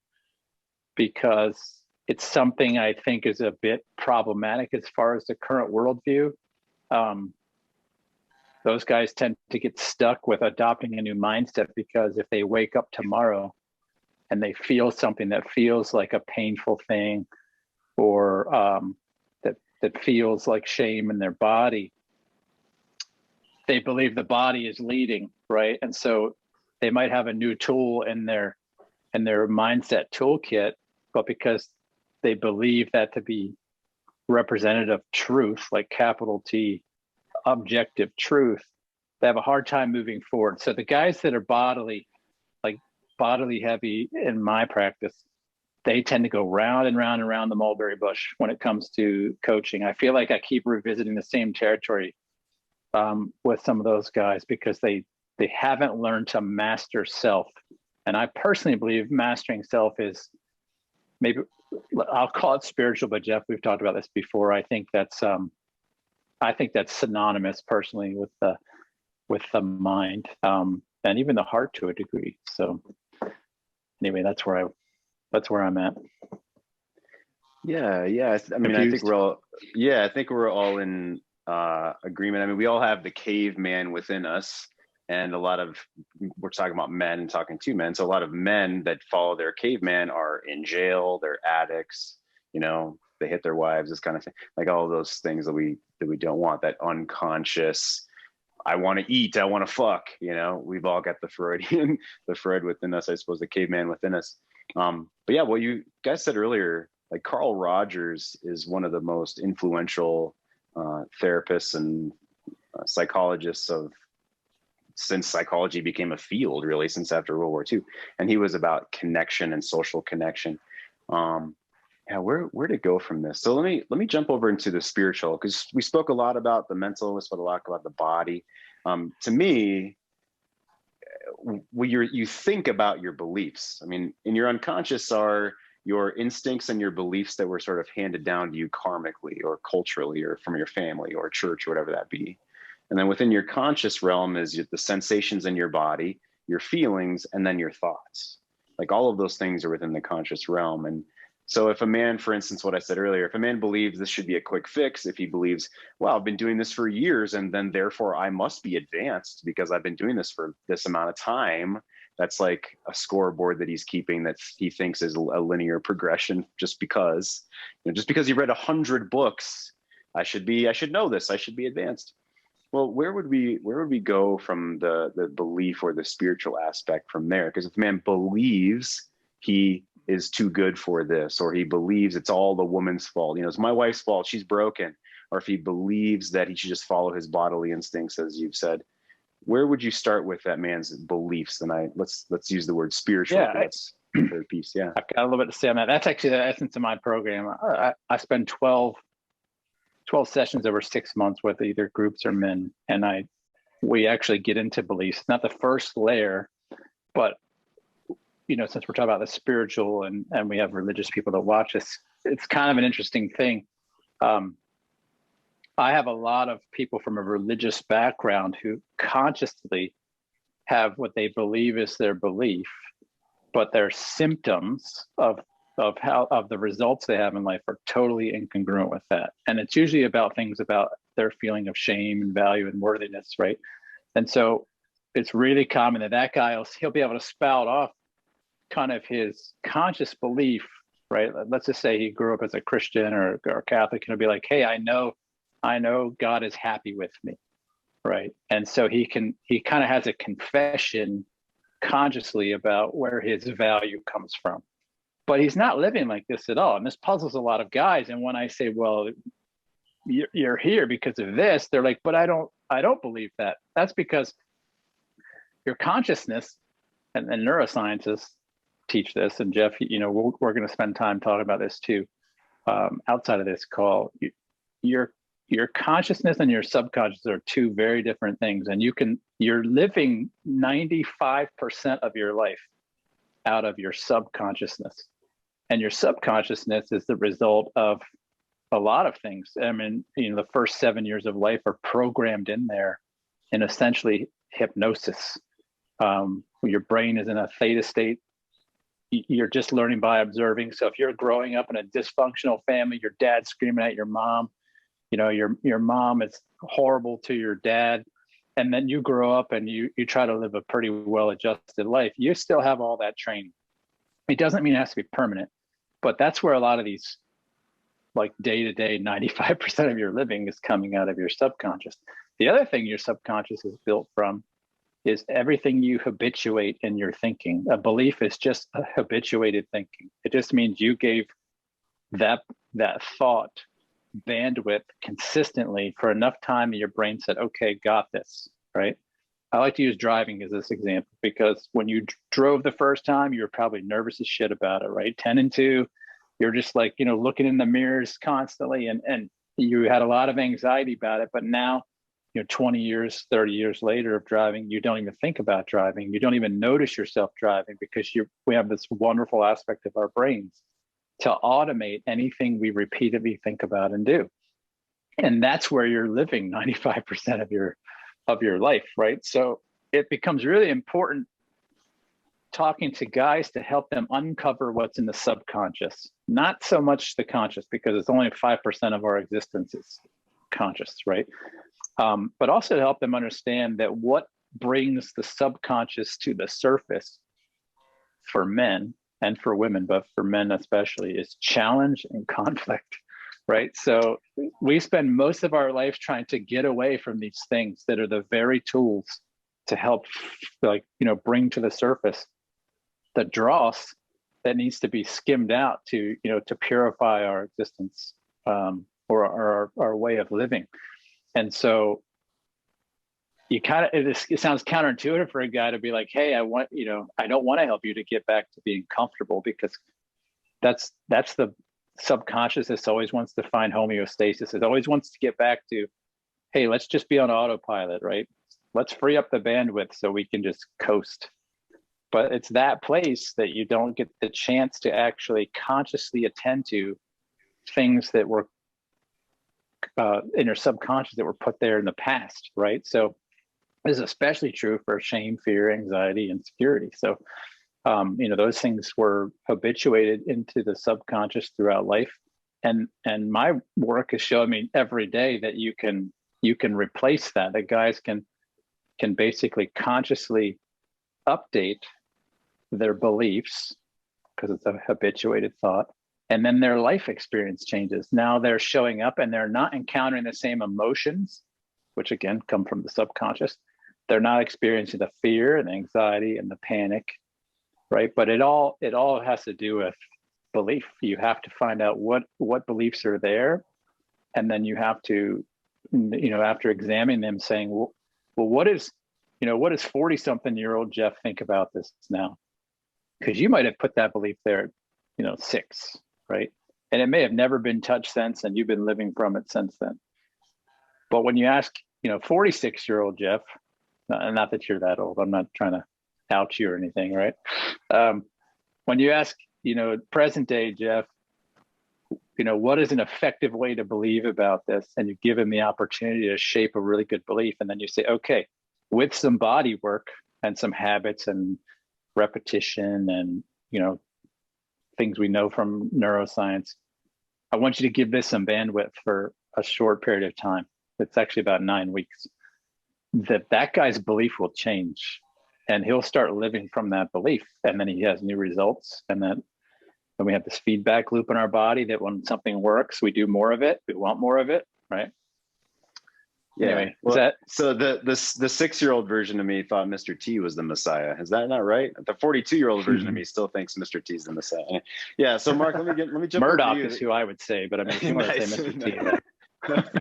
because it's something I think is a bit problematic as far as the current worldview. Those guys tend to get stuck with adopting a new mindset, because if they wake up tomorrow and they feel something that feels like a painful thing, or that feels like shame in their body, they believe the body is leading, right? And so they might have a new tool in their mindset toolkit, but because they believe that to be representative truth, like capital T, objective truth, they have a hard time moving forward. So the guys that are bodily heavy in my practice, they tend to go round and round and round the mulberry bush when it comes to coaching. I feel like I keep revisiting the same territory with some of those guys, because they haven't learned to master self. And I personally believe mastering self is, maybe I'll call it spiritual, but Jeff, we've talked about this before. I think that's I think that's synonymous personally with the mind, and even the heart to a degree. So anyway, that's where I'm at. Yeah, yeah. I mean, Confused? I think we're all in agreement. I mean, we all have the caveman within us, and we're talking about men and talking to men. So a lot of men that follow their caveman are in jail, they're addicts, they hit their wives, this kind of thing, like all of those things that we don't want, that unconscious, I want to eat, I want to fuck, we've all got the Freud within us, I suppose, the caveman within us. But yeah, what you guys said earlier, like Carl Rogers is one of the most influential therapists and psychologists since psychology became a field, really, since after World War II. And he was about connection and social connection. Yeah, where to go from this? So let me jump over into the spiritual, because we spoke a lot about the mental, we spoke a lot about the body. To me, when you think about your beliefs, I mean, in your unconscious are your instincts and your beliefs that were sort of handed down to you karmically or culturally or from your family or church or whatever that be. And then within your conscious realm is the sensations in your body, your feelings, and then your thoughts. Like all of those things are within the conscious realm. And so if a man, for instance, what I said earlier, if a man believes this should be a quick fix, if he believes, well, I've been doing this for years and then therefore I must be advanced because I've been doing this for this amount of time, that's like a scoreboard that he's keeping that he thinks is a linear progression just because, just because he read 100 books, I should know this, I should be advanced. Well, where would we go from the belief or the spiritual aspect from there? Because if a man believes he is too good for this, or he believes it's all the woman's fault, it's my wife's fault, she's broken, or if he believes that he should just follow his bodily instincts, as you've said, where would you start with that man's beliefs? And let's use the word spiritual. Yeah, that's the third piece. Yeah, I've got a little bit to say on that. That's actually the essence of my program. I spend 12 sessions over 6 months with either groups or men, and we actually get into beliefs. Not the first layer, but since we're talking about the spiritual and we have religious people that watch us, it's kind of an interesting thing. I have a lot of people from a religious background who consciously have what they believe is their belief, but their symptoms of the results they have in life are totally incongruent with that. And it's usually about things about their feeling of shame and value and worthiness, right? And so it's really common that guy, he'll be able to spout off kind of his conscious belief, right? Let's just say he grew up as a Christian or Catholic, and he'll be like, hey, I know God is happy with me, right? And so he kind of has a confession consciously about where his value comes from. But he's not living like this at all. And this puzzles a lot of guys. And when I say, well, you're here because of this, they're like, but I don't believe that. That's because your consciousness, and neuroscientists teach this, and Jeff, we're going to spend time talking about this too, outside of this call. Your consciousness and your subconscious are two very different things. And you're living 95% of your life out of your subconsciousness. And your subconsciousness is the result of a lot of things. I mean, the first 7 years of life are programmed in there in essentially hypnosis. Your brain is in a theta state. You're just learning by observing. So if you're growing up in a dysfunctional family, your dad's screaming at your mom, your mom is horrible to your dad, and then you grow up and you try to live a pretty well-adjusted life, you still have all that training. It doesn't mean it has to be permanent, but that's where a lot of these, like day-to-day, 95% of your living is coming out of your subconscious. The other thing your subconscious is built from is everything you habituate in your thinking. A belief is just a habituated thinking. It just means you gave that thought bandwidth consistently for enough time that your brain said, okay, got this, right? I like to use driving as this example because when you drove the first time, you were probably nervous as shit about it, right? 10 and 2, you're just like, looking in the mirrors constantly and you had a lot of anxiety about it. But now, 20 years, 30 years later of driving, you don't even think about driving. You don't even notice yourself driving because we have this wonderful aspect of our brains to automate anything we repeatedly think about and do. And that's where you're living 95% of your life, right? So it becomes really important talking to guys to help them uncover what's in the subconscious, not so much the conscious, because it's only 5% of our existence is conscious, right? But also to help them understand that what brings the subconscious to the surface for men and for women, but for men especially, is challenge and conflict, right? So we spend most of our life trying to get away from these things that are the very tools to help, like, bring to the surface the dross that needs to be skimmed out to, to purify our existence, or our way of living. And so you kind of, it sounds counterintuitive for a guy to be like, hey, I don't want to help you to get back to being comfortable, because that's the subconscious. It always wants to find homeostasis. It always wants to get back to, hey, let's just be on autopilot, right? Let's free up the bandwidth so we can just coast. But it's that place that you don't get the chance to actually consciously attend to things that were in your subconscious that were put there in the past, right? So this is especially true for shame, fear, anxiety, insecurity. So, those things were habituated into the subconscious throughout life. And my work has shown me every day that you can replace that guys can basically consciously update their beliefs, because it's a habituated thought, and then their life experience changes. Now they're showing up and they're not encountering the same emotions, which again come from the subconscious. They're not experiencing the fear and anxiety and the panic, right? But it all has to do with belief. You have to find out what beliefs are there, and then you have to, after examining them, saying, well, what does 40-something-year-old Jeff think about this now? Because you might have put that belief there at 6, right? And it may have never been touched since, and you've been living from it since then. But when you ask, 46-year-old Jeff, not that you're that old, I'm not trying to out you or anything, right? When you ask, present day Jeff, what is an effective way to believe about this? And you give him the opportunity to shape a really good belief. And then you say, okay, with some body work and some habits and repetition and, things we know from neuroscience, I want you to give this some bandwidth for a short period of time. It's actually about 9 weeks. That guy's belief will change, and he'll start living from that belief. And then he has new results. And then we have this feedback loop in our body that when something works, we do more of it. We want more of it, right? Yeah. Anyway, so the 6-year-old version of me thought Mr. T was the Messiah. Is that not right? The 42-year-old version of me still thinks Mr. T is the Messiah. Yeah. So Mark, let me jump. Murdoch is who I would say, but I mean, if you want to say Mr. T.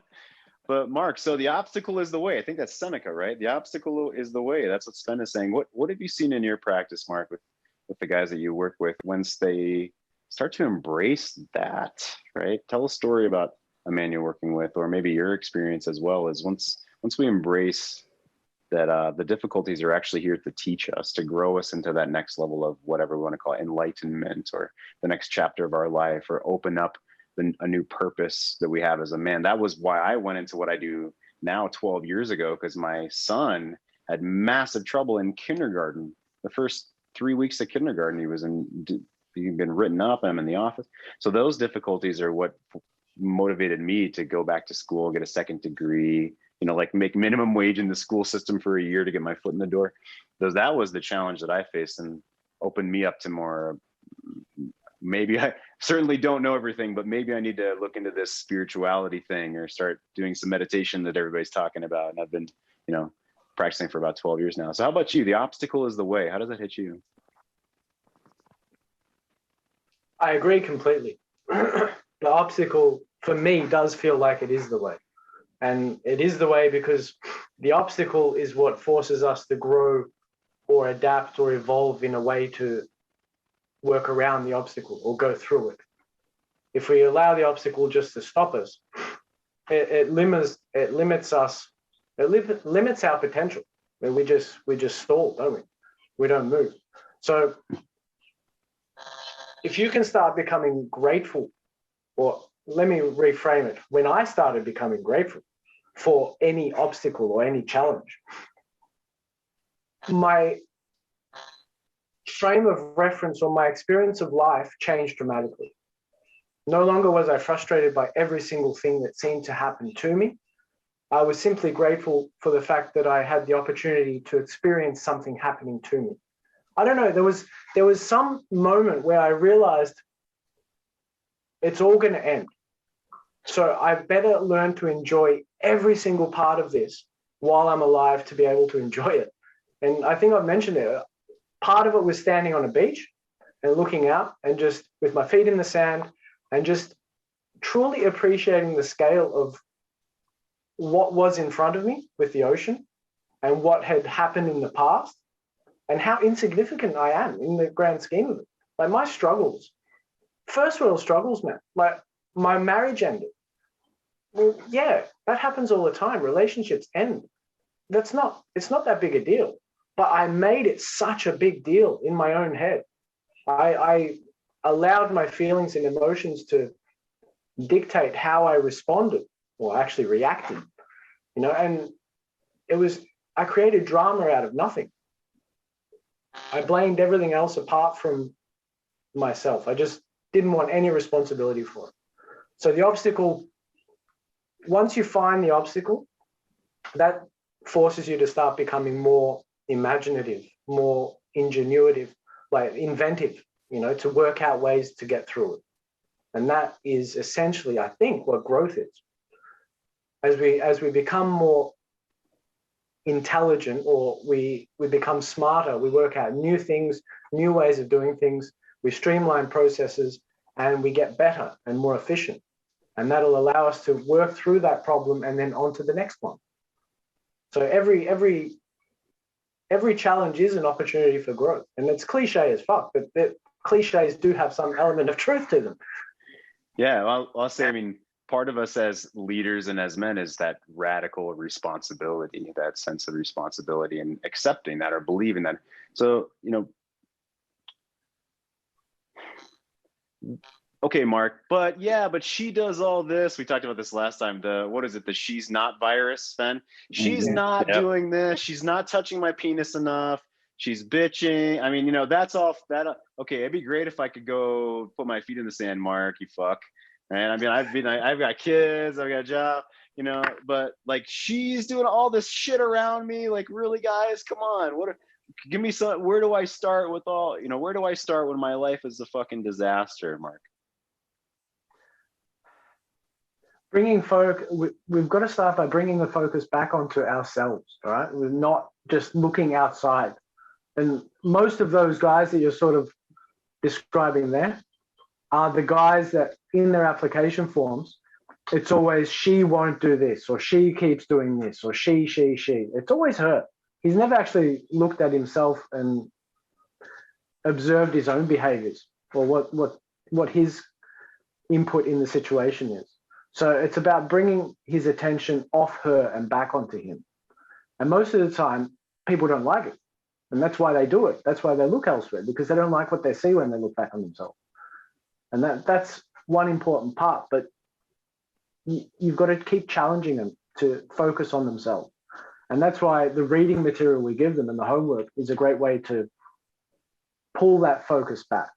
But Mark, so the obstacle is the way. I think that's Seneca, right? The obstacle is the way. That's what Sven is saying. What have you seen in your practice, Mark, with the guys that you work with, once they start to embrace that, right? Tell a story about a man you're working with, or maybe your experience as well, is once we embrace that the difficulties are actually here to teach us, to grow us into that next level of whatever we want to call it, enlightenment, or the next chapter of our life, or open up a new purpose that we have as a man. That was why I went into what I do now 12 years ago, because my son had massive trouble in kindergarten. The first 3 weeks of kindergarten, he'd been written up. I'm in the office. So those difficulties are what motivated me to go back to school, get a second degree, like make minimum wage in the school system for a year to get my foot in the door. That was the challenge that I faced, and opened me up to more. Maybe I certainly don't know everything, but maybe I need to look into this spirituality thing, or start doing some meditation that everybody's talking about. And I've been, practicing for about 12 years now. So how about you? The obstacle is the way. How does that hit you? I agree completely. The obstacle for me does feel like it is the way. And it is the way because the obstacle is what forces us to grow or adapt or evolve in a way to work around the obstacle or go through it. If we allow the obstacle just to stop us, it limits us. It limits our potential. We just stall, don't we? We don't move. So if you can start becoming grateful or let me reframe it. When I started becoming grateful for any obstacle or any challenge, my frame of reference or my experience of life changed dramatically. No longer was I frustrated by every single thing that seemed to happen to me. I was simply grateful for the fact that I had the opportunity to experience something happening to me. I don't know, there was some moment where I realized it's all going to end. So I better learn to enjoy every single part of this while I'm alive to be able to enjoy it. And I think I've mentioned it. Part of it was standing on a beach and looking out and just with my feet in the sand and just truly appreciating the scale of what was in front of me with the ocean and what had happened in the past and how insignificant I am in the grand scheme of it. Like my struggles, first world struggles, man. Like my marriage ended. Well, yeah, that happens all the time. Relationships end. It's not that big a deal. But I made it such a big deal in my own head. I allowed my feelings and emotions to dictate how I responded or actually reacted, and I created drama out of nothing. I blamed everything else apart from myself. I just didn't want any responsibility for it. So the obstacle, once you find the obstacle, that forces you to start becoming more imaginative, more ingenuitive, like inventive, to work out ways to get through it. And that is essentially, I think, what growth is. As we become more intelligent or we become smarter, we work out new things, new ways of doing things, we streamline processes, and we get better and more efficient. And that'll allow us to work through that problem and then on to the next one. So every challenge is an opportunity for growth. And it's cliche as fuck, but cliches do have some element of truth to them. Yeah, I'll say, I mean, part of us as leaders and as men is that radical responsibility, that sense of responsibility and accepting that or believing that. So, okay, Mark, but she does all this. We talked about this last time. The she's not virus, Sven. She's not doing this. She's not touching my penis enough. She's bitching. I mean, that's all that. Okay, it'd be great if I could go put my feet in the sand, Mark, you fuck. And I mean, I've got kids, I've got a job, but like she's doing all this shit around me. Like, really, guys, come on. Give me some, where do I start with all, where do I start when my life is a fucking disaster, Mark? We've got to start by bringing the focus back onto ourselves, all right? We're not just looking outside. And most of those guys that you're sort of describing there are the guys that in their application forms, it's always she won't do this, or she keeps doing this, or she. It's always her. He's never actually looked at himself and observed his own behaviors or what his input in the situation is. So it's about bringing his attention off her and back onto him. And most of the time, people don't like it. And that's why they do it. That's why they look elsewhere, because they don't like what they see when they look back on themselves. And that's one important part. But you've got to keep challenging them to focus on themselves. And that's why the reading material we give them and the homework is a great way to pull that focus back.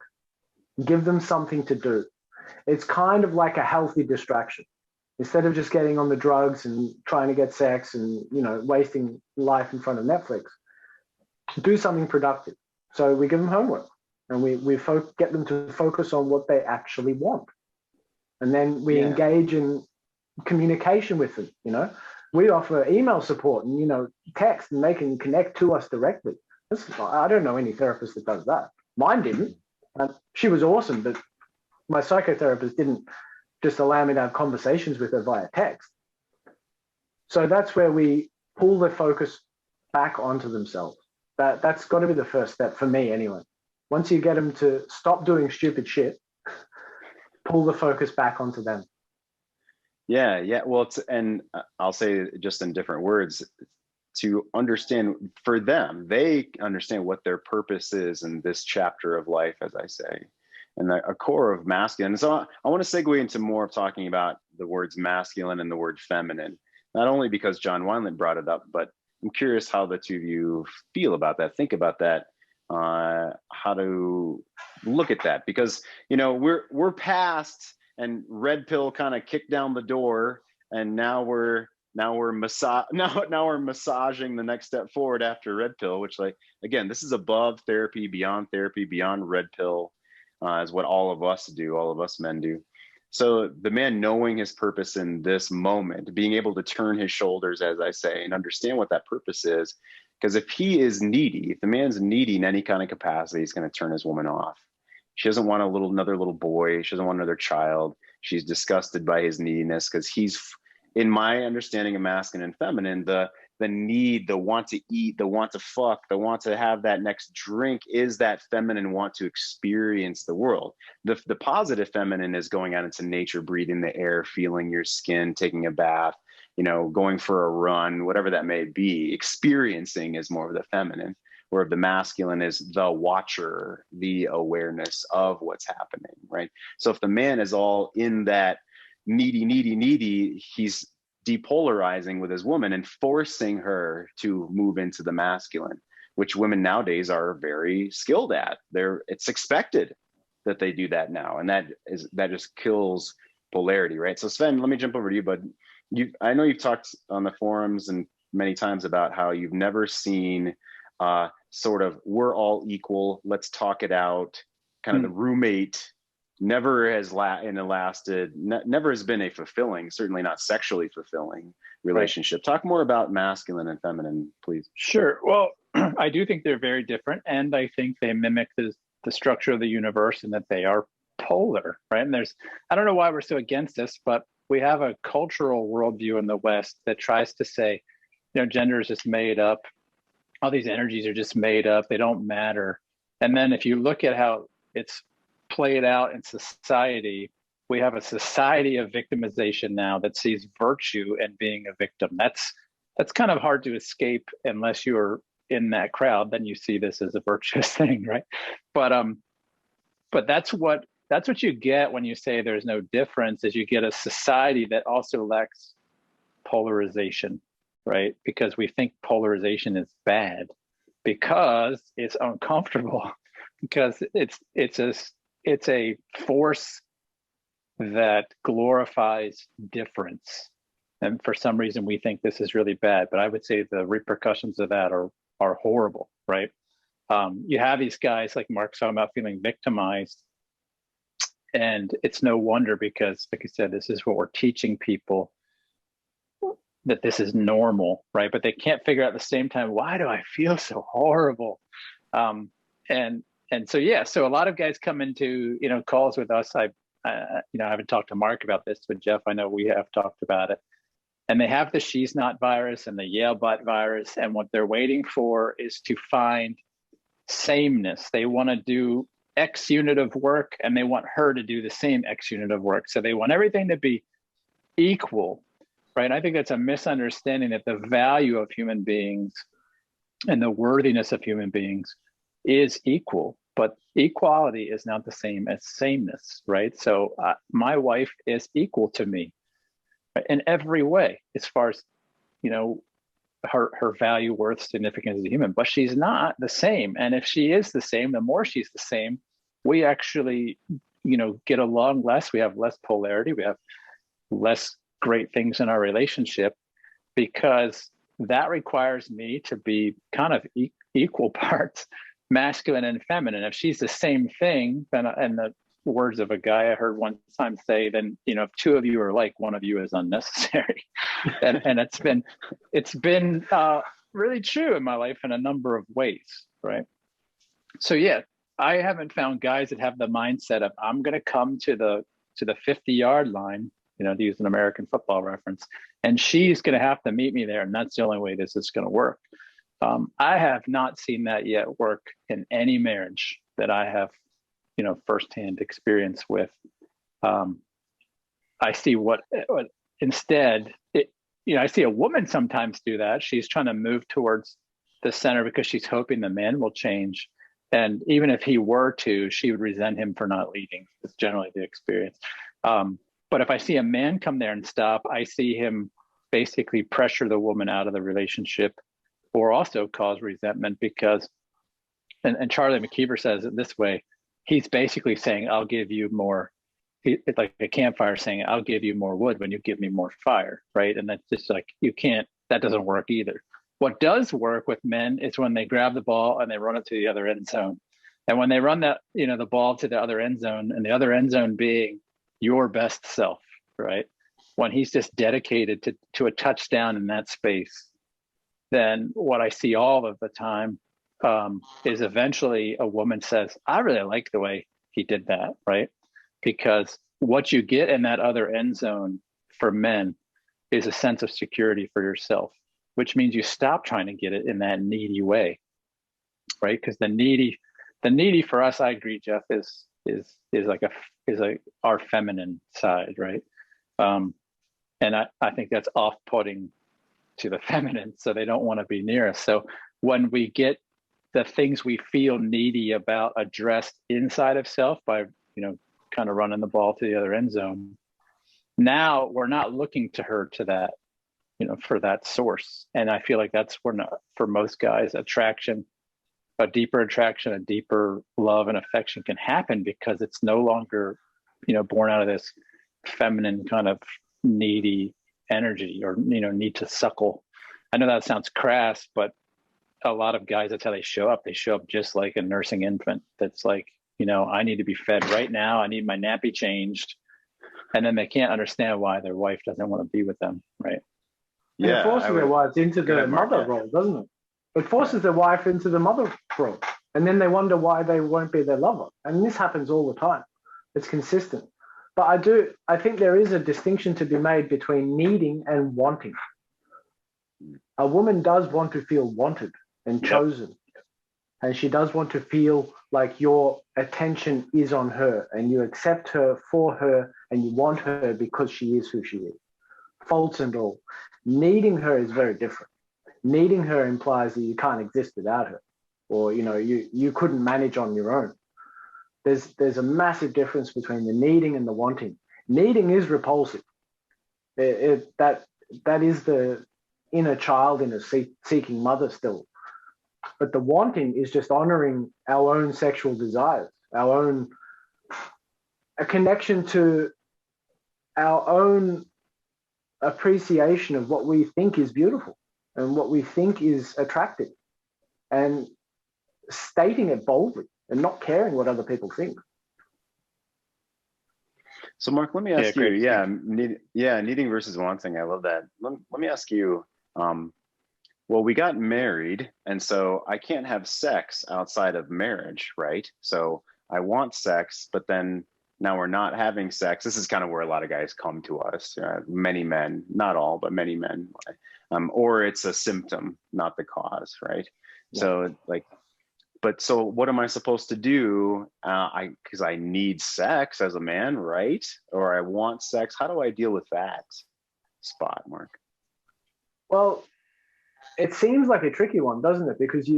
Give them something to do. It's kind of like a healthy distraction. Instead of just getting on the drugs and trying to get sex and, wasting life in front of Netflix, do something productive. So we give them homework and we get them to focus on what they actually want. And then we engage in communication with them, We offer email support and, text, and they can connect to us directly. I don't know any therapist that does that. Mine didn't. She was awesome, but my psychotherapist didn't just allow me to have conversations with her via text. So that's where we pull the focus back onto themselves. That's got to be the first step for me anyway. Once you get them to stop doing stupid shit, pull the focus back onto them. Yeah. Well, and I'll say just in different words, to understand for them, they understand what their purpose is in this chapter of life, as I say. and a core of masculine. So I want to segue into more of talking about the words masculine and the word feminine, not only because John Wineland brought it up, but I'm curious how the two of you feel about that, think about that, how to look at that, because we're past, and red pill kind of kicked down the door, and now we're massaging the next step forward after red pill, which, like, again, this is above therapy, beyond red pill, is what all of us do, all of us men do. So the man knowing his purpose in this moment, being able to turn his shoulders, as I say, and understand what that purpose is. Because if he is needy, if the man's needy in any kind of capacity, he's going to turn his woman off. She doesn't want another little boy. She doesn't want another child. She's disgusted by his neediness, because he's, in my understanding of masculine and feminine, the need, the want to eat, the want to fuck, the want to have that next drink is that feminine want to experience the world. The positive feminine is going out into nature, breathing the air, feeling your skin, taking a bath, going for a run, whatever that may be. Experiencing is more of the feminine, where the masculine is the watcher, the awareness of what's happening, right? So if the man is all in that needy, he's depolarizing with his woman and forcing her to move into the masculine, which women nowadays are very skilled at. It's expected that they do that now, and that just kills polarity, right? So Sven, let me jump over to you, bud. I know you've talked on the forums and many times about how you've never seen sort of, we're all equal, let's talk it out, kind of the roommate. Never has never has been a fulfilling, certainly not sexually fulfilling relationship. Right. Talk more about masculine and feminine, please. Sure. Well, I do think they're very different, and I think they mimic the structure of the universe, and that they are polar, right? And I don't know why we're so against this, but we have a cultural worldview in the West that tries to say, gender is just made up. All these energies are just made up. They don't matter. And then if you look at how it's played out in society, we have a society of victimization now that sees virtue in being a victim. That's kind of hard to escape unless you're in that crowd. Then you see this as a virtuous thing, right? But that's what you get when you say there's no difference, is you get a society that also lacks polarization, right? Because we think polarization is bad because it's uncomfortable, because it's a force that glorifies difference. And for some reason, we think this is really bad. But I would say the repercussions of that are horrible, right? You have these guys like Mark's talking about feeling victimized. And it's no wonder, because, like I said, this is what we're teaching people, that this is normal, right? But they can't figure out at the same time, why do I feel so horrible? And so, yeah, so a lot of guys come into, calls with us. I haven't talked to Mark about this, but Jeff, I know we have talked about it. And they have the she's not virus and the Yale butt virus. And what they're waiting for is to find sameness. They want to do X unit of work, and they want her to do the same X unit of work. So they want everything to be equal, right? I think that's a misunderstanding that the value of human beings and the worthiness of human beings is equal, but equality is not the same as sameness, right? So my wife is equal to me in every way, as far as, her value, worth, significance as a human, but she's not the same. And if she is the same, the more she's the same, we actually, get along less. We have less polarity. We have less great things in our relationship, because that requires me to be kind of equal parts masculine and feminine. If she's the same thing, then, in the words of a guy I heard one time say, then, if two of you are like, one of you is unnecessary. and it's been really true in my life in a number of ways, right? So yeah, I haven't found guys that have the mindset of, I'm going to come to the 50-yard line, to use an American football reference, and she's going to have to meet me there, and that's the only way this is going to work. I have not seen that yet work in any marriage that I have, firsthand experience with. I see instead, I see a woman sometimes do that. She's trying to move towards the center because she's hoping the man will change. And even if he were to, she would resent him for not leading. It's generally the experience. But if I see a man come there and stop, I see him basically pressure the woman out of the relationship, or also cause resentment because, and Charlie McKeever says it this way, he's basically saying, I'll give you more, it's like a campfire saying, I'll give you more wood when you give me more fire, right? And that's just like, you can't, that doesn't work either. What does work with men is when they grab the ball and they run it to the other end zone. And when they run that, the ball to the other end zone, and the other end zone being your best self, right? When he's just dedicated to a touchdown in that space, then what I see all of the time is eventually a woman says, I really like the way he did that, right? Because what you get in that other end zone for men is a sense of security for yourself, which means you stop trying to get it in that needy way, right? Because the needy for us, I agree, Jeff, is our feminine side, right? And I think that's off-putting to the feminine, so they don't want to be near us. So when we get the things we feel needy about addressed inside of self by, kind of running the ball to the other end zone, now we're not looking to her to that, for that source. And I feel like that's where, for most guys, attraction, a deeper attraction, a deeper love and affection can happen because it's no longer, born out of this feminine kind of needy energy or, need to suckle. I know that sounds crass, but a lot of guys, that's how they show up. They show up just like a nursing infant. That's like, I need to be fed right now. I need my nappy changed. And then they can't understand why their wife doesn't want to be with them, right? Yeah, it forces their wives into the mother role, doesn't it? It forces their wife into the mother role. And then they wonder why they won't be their lover. And this happens all the time. It's consistent. But I think there is a distinction to be made between needing and wanting. A woman does want to feel wanted and chosen. And she does want to feel like your attention is on her and you accept her for her and you want her because she is who she is. Faults and all. Needing her is very different. Needing her implies that you can't exist without her, or you couldn't manage on your own. There's a massive difference between the needing and the wanting. Needing is repulsive. That is the inner child in a seeking mother still. But the wanting is just honoring our own sexual desires, a connection to our own appreciation of what we think is beautiful and what we think is attractive, and stating it boldly and not caring what other people think. So Mark, let me ask you, needing versus wanting. I love that. Let me ask you, well, we got married, and so I can't have sex outside of marriage, right? So I want sex, but then now we're not having sex. This is kind of where a lot of guys come to us. Many men, not all, but many men. Or it's a symptom, not the cause, right? Yeah. So what am I supposed to do? Because I need sex as a man, right? Or I want sex. How do I deal with that spot, Mark? Well, it seems like a tricky one, doesn't it? Because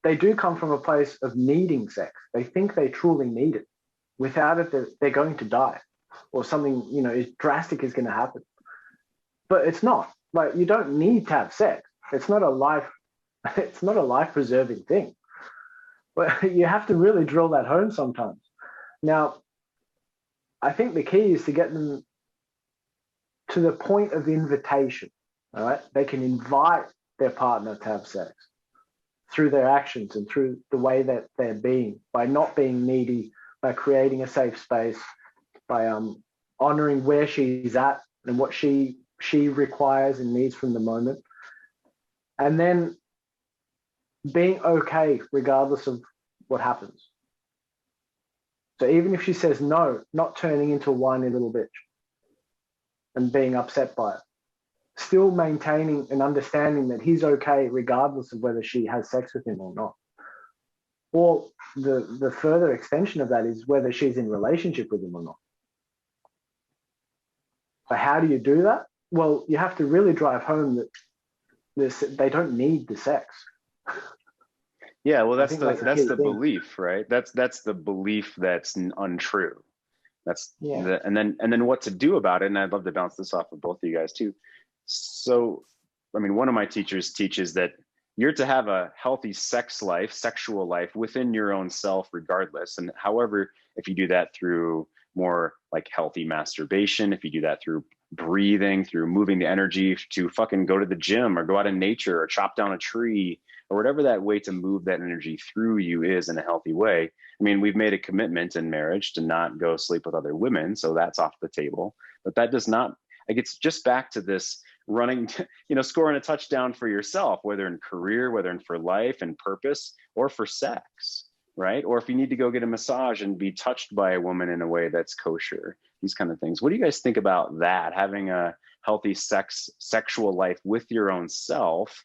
they do come from a place of needing sex. They think they truly need it. Without it, they're going to die, or something drastic is going to happen. But it's not. Like, you don't need to have sex. It's not a life preserving thing. But you have to really drill that home sometimes. Now, I think the key is to get them to the point of invitation. All right, they can invite their partner to have sex through their actions and through the way that they're being, by not being needy, by creating a safe space, by honoring where she's at and what she requires and needs from the moment, and then being okay regardless of what happens. So even if she says no, not turning into a whiny little bitch and being upset by it, still maintaining and understanding that he's okay regardless of whether she has sex with him or not. Or the further extension of that is whether she's in relationship with him or not. But how do you do that? Well, you have to really drive home that they don't need the sex. Yeah, well, I think that's a key thing. belief, right? That's the belief that's untrue. That's Yeah. and then what to do about it. And I'd love to bounce this off of both of you guys too. So, I mean, one of my teachers teaches that you're to have a healthy sexual life within your own self, regardless. And however, if you do that through more like healthy masturbation, if you do that through breathing, through moving the energy to fucking go to the gym or go out in nature or chop down a tree or whatever that way to move that energy through you is in a healthy way. I mean, we've made a commitment in marriage to not go sleep with other women, so that's off the table. But that does not, like, it's just back to this running, scoring a touchdown for yourself, whether in career, whether in for life and purpose, or for sex, right? Or if you need to go get a massage and be touched by a woman in a way that's kosher, these kind of things. What do you guys think about that? Having a healthy sexual life with your own self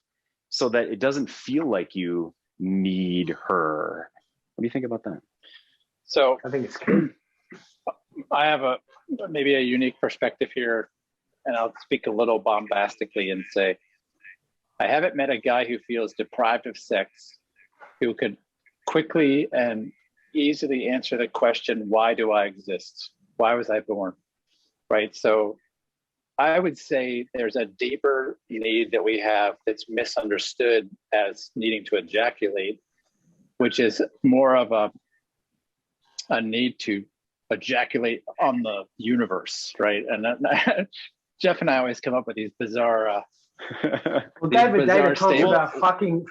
so that it doesn't feel like you need her. What do you think about that? So I think it's key. I have maybe a unique perspective here, and I'll speak a little bombastically and say, I haven't met a guy who feels deprived of sex who could quickly and easily answer the question, why do I exist? Why was I born? Right? So I would say there's a deeper need that we have that's misunderstood as needing to ejaculate, which is more of a need to ejaculate on the universe, right? And Jeff and I always come up with these bizarre well, David talks about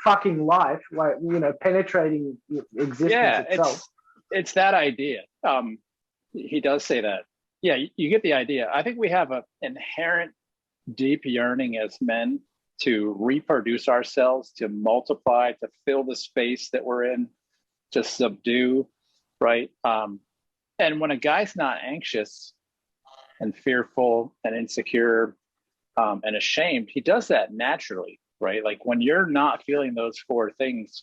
fucking life, like, penetrating existence itself. It's that idea. He does say that. Yeah, you get the idea. I think we have an inherent deep yearning as men to reproduce ourselves, to multiply, to fill the space that we're in, to subdue, right? And when a guy's not anxious and fearful and insecure and ashamed, he does that naturally, right? Like when you're not feeling those four things,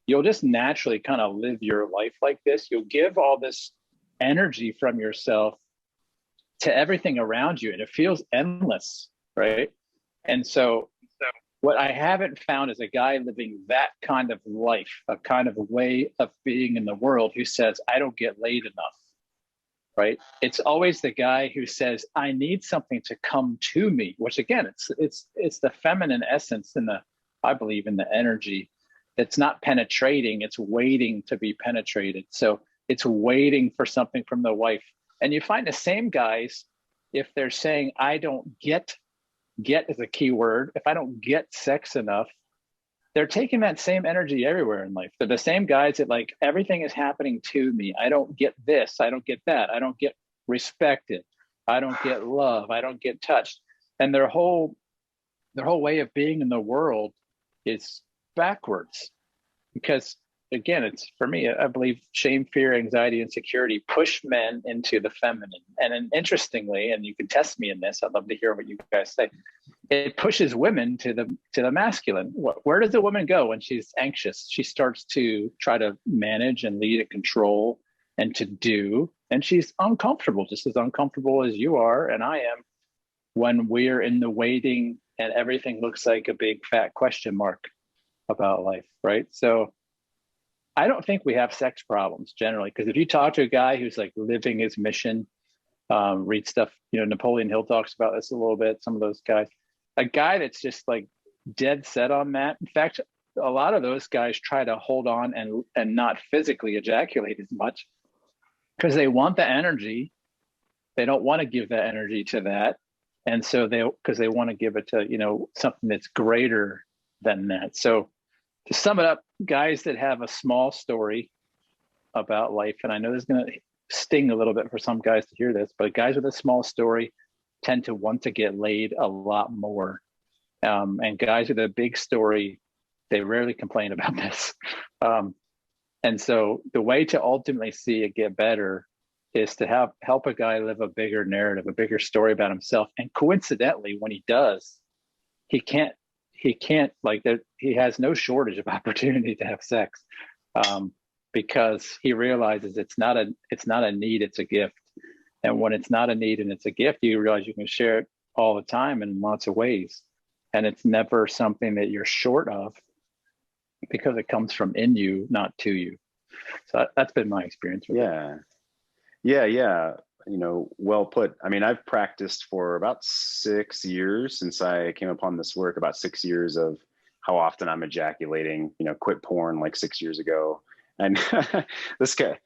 you'll just naturally kind of live your life like this. You'll give all this energy from yourself to everything around you, and it feels endless, right? And so what I haven't found is a guy living that kind of life, a kind of way of being in the world who says, I don't get laid enough, right? It's always the guy who says, I need something to come to me, which again, it's the feminine essence I believe in the energy that's not penetrating, it's waiting to be penetrated. So it's waiting for something from the wife. And you find the same guys, if they're saying, I don't get is a key word. If I don't get sex enough, they're taking that same energy everywhere in life. They're the same guys that like, everything is happening to me. I don't get this. I don't get that. I don't get respected. I don't get love. I don't get touched. And their whole way of being in the world is backwards. Because again, it's for me, I believe shame, fear, anxiety, insecurity push men into the feminine. And then interestingly, and you can test me in this, I'd love to hear what you guys say. It pushes women to the masculine. Where does the woman go when she's anxious? She starts to try to manage and lead and control and to do. And she's uncomfortable, just as uncomfortable as you are and I am when we're in the waiting and everything looks like a big fat question mark about life, right? So I don't think we have sex problems generally, because if you talk to a guy who's like living his mission, read stuff, Napoleon Hill talks about this a little bit, some of those guys, a guy that's just like dead set on that. In fact, a lot of those guys try to hold on and not physically ejaculate as much because they want the energy. They don't want to give that energy to that. And so because they want to give it to, something that's greater than that. So to sum it up, guys that have a small story about life, and I know this is going to sting a little bit for some guys to hear this, but guys with a small story tend to want to get laid a lot more. And guys with a big story, they rarely complain about this. And so the way to ultimately see it get better is to help a guy live a bigger narrative, a bigger story about himself. And coincidentally, when he does, he has no shortage of opportunity to have sex, because he realizes it's not a need, it's a gift. And when it's not a need and it's a gift, you realize you can share it all the time in lots of ways. And it's never something that you're short of. because it comes from in you, not to you. So that's been my experience with it. Yeah. You know, well put. I mean, I've practiced for about 6 years since I came upon this work, about 6 years of how often I'm ejaculating, you know, quit porn like 6 years ago. And this guy,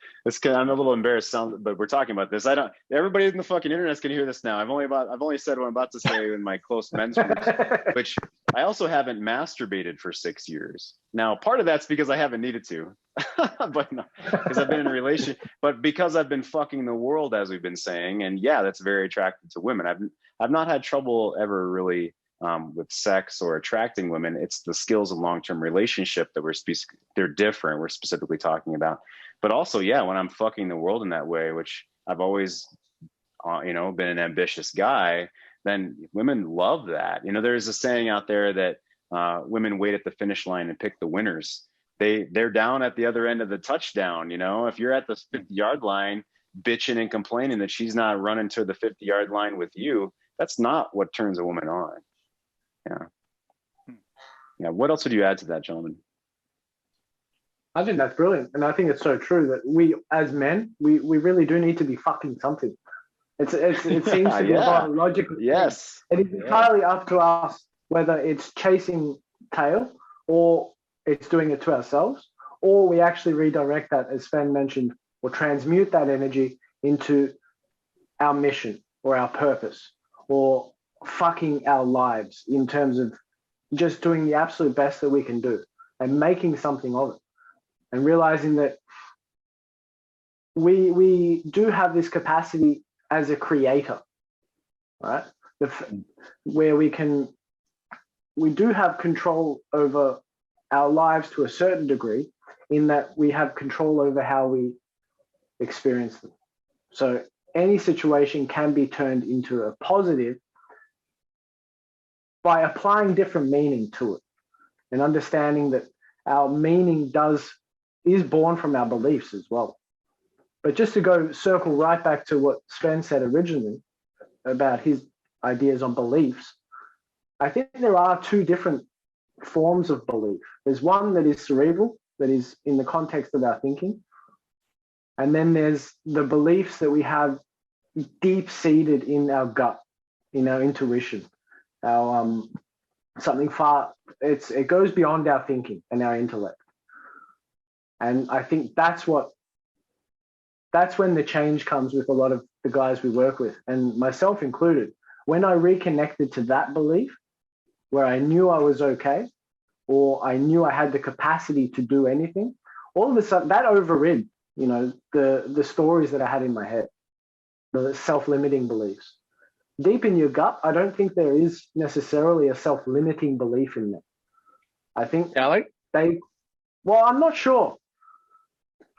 I'm a little embarrassed, but we're talking about this. Everybody in the fucking internet's gonna hear this now. I've only said what I'm about to say in my close men's groups, which I also haven't masturbated for 6 years. Now, part of that's because I haven't needed to, but no, because I've been in a relationship, but because I've been fucking the world, as we've been saying. And yeah, that's very attractive to women. I've not had trouble ever really with sex or attracting women. It's the skills of long-term relationship that they're different. We're specifically talking about, but also, yeah, when I'm fucking the world in that way, which I've always, you know, been an ambitious guy, then women love that. You know, there's a saying out there that women wait at the finish line and pick the winners. They're down at the other end of the touchdown. You know, if you're at the 50-yard line bitching and complaining that she's not running to the 50-yard line with you, that's not what turns a woman on. Yeah. What else would you add to that, gentlemen? I think that's brilliant, and I think it's so true that we, as men, we really do need to be fucking something. It seems to be a biological thing. Yes. It is entirely up to us whether it's chasing tail or it's doing it to ourselves, or we actually redirect that, as Sven mentioned, or transmute that energy into our mission or our purpose, or fucking our lives in terms of just doing the absolute best that we can do and making something of it, and realizing that we do have this capacity as a creator, right? Where we do have control over our lives to a certain degree, in that we have control over how we experience them. So any situation can be turned into a positive by applying different meaning to it, and understanding that our meaning is born from our beliefs as well. But just to circle right back to what Sven said originally about his ideas on beliefs, I think there are two different forms of belief. There's one that is cerebral, that is in the context of our thinking. And then there's the beliefs that we have deep-seated in our gut, in our intuition, our something far, it goes beyond our thinking and our intellect. And I think that's when the change comes with a lot of the guys we work with, and myself included. When I reconnected to that belief, where I knew I was okay, or I knew I had the capacity to do anything, all of a sudden that overrid, you know, the stories that I had in my head, the self-limiting beliefs. Deep in your gut, I don't think there is necessarily a self-limiting belief in them. I think I'm not sure.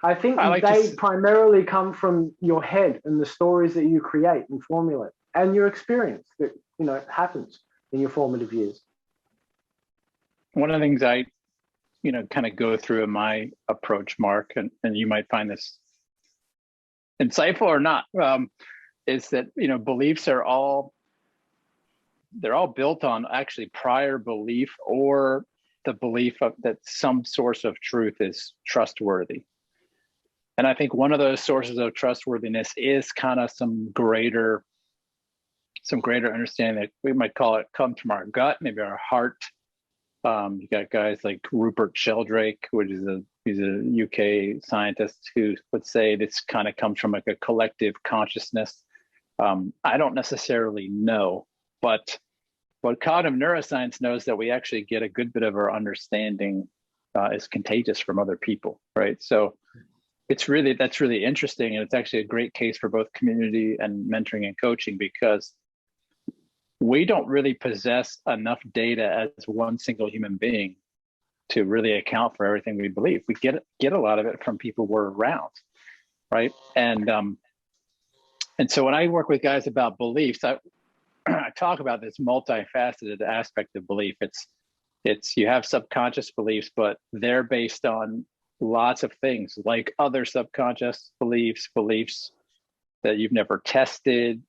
I think they primarily come from your head and the stories that you create and formulate, and your experience that, you know, happens in your formative years. One of the things I, you know, kind of go through in my approach, Mark, and you might find this insightful or not, is that, you know, beliefs they're all built on actually prior belief, or the belief that some source of truth is trustworthy. And I think one of those sources of trustworthiness is kind of some greater understanding that we might call it come from our gut, maybe our heart. You got guys like Rupert Sheldrake, he's a UK scientist, who would say this kind of comes from like a collective consciousness. I don't necessarily know, but cognitive neuroscience knows that we actually get a good bit of our understanding is contagious from other people, right? So that's really interesting, and it's actually a great case for both community and mentoring and coaching, because we don't really possess enough data as one single human being to really account for everything we believe. We get a lot of it from people we're around, right? And so when I work with guys about beliefs, I talk about this multifaceted aspect of belief. It's you have subconscious beliefs, but they're based on lots of things, like other subconscious beliefs that you've never tested.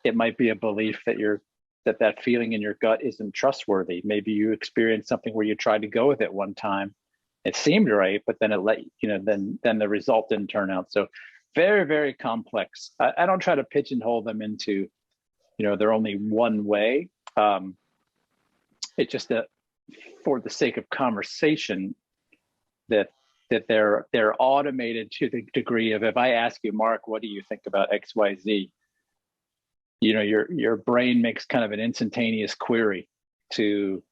It might be a belief that feeling in your gut isn't trustworthy. Maybe you experienced something where you tried to go with it one time it seemed right, but then then the result didn't turn out. So very, very complex. I don't try to pigeonhole them into, they're only one way. It's just that for the sake of conversation, that they're automated to the degree of, if I ask you, Mark, what do you think about XYZ? Your brain makes kind of an instantaneous query to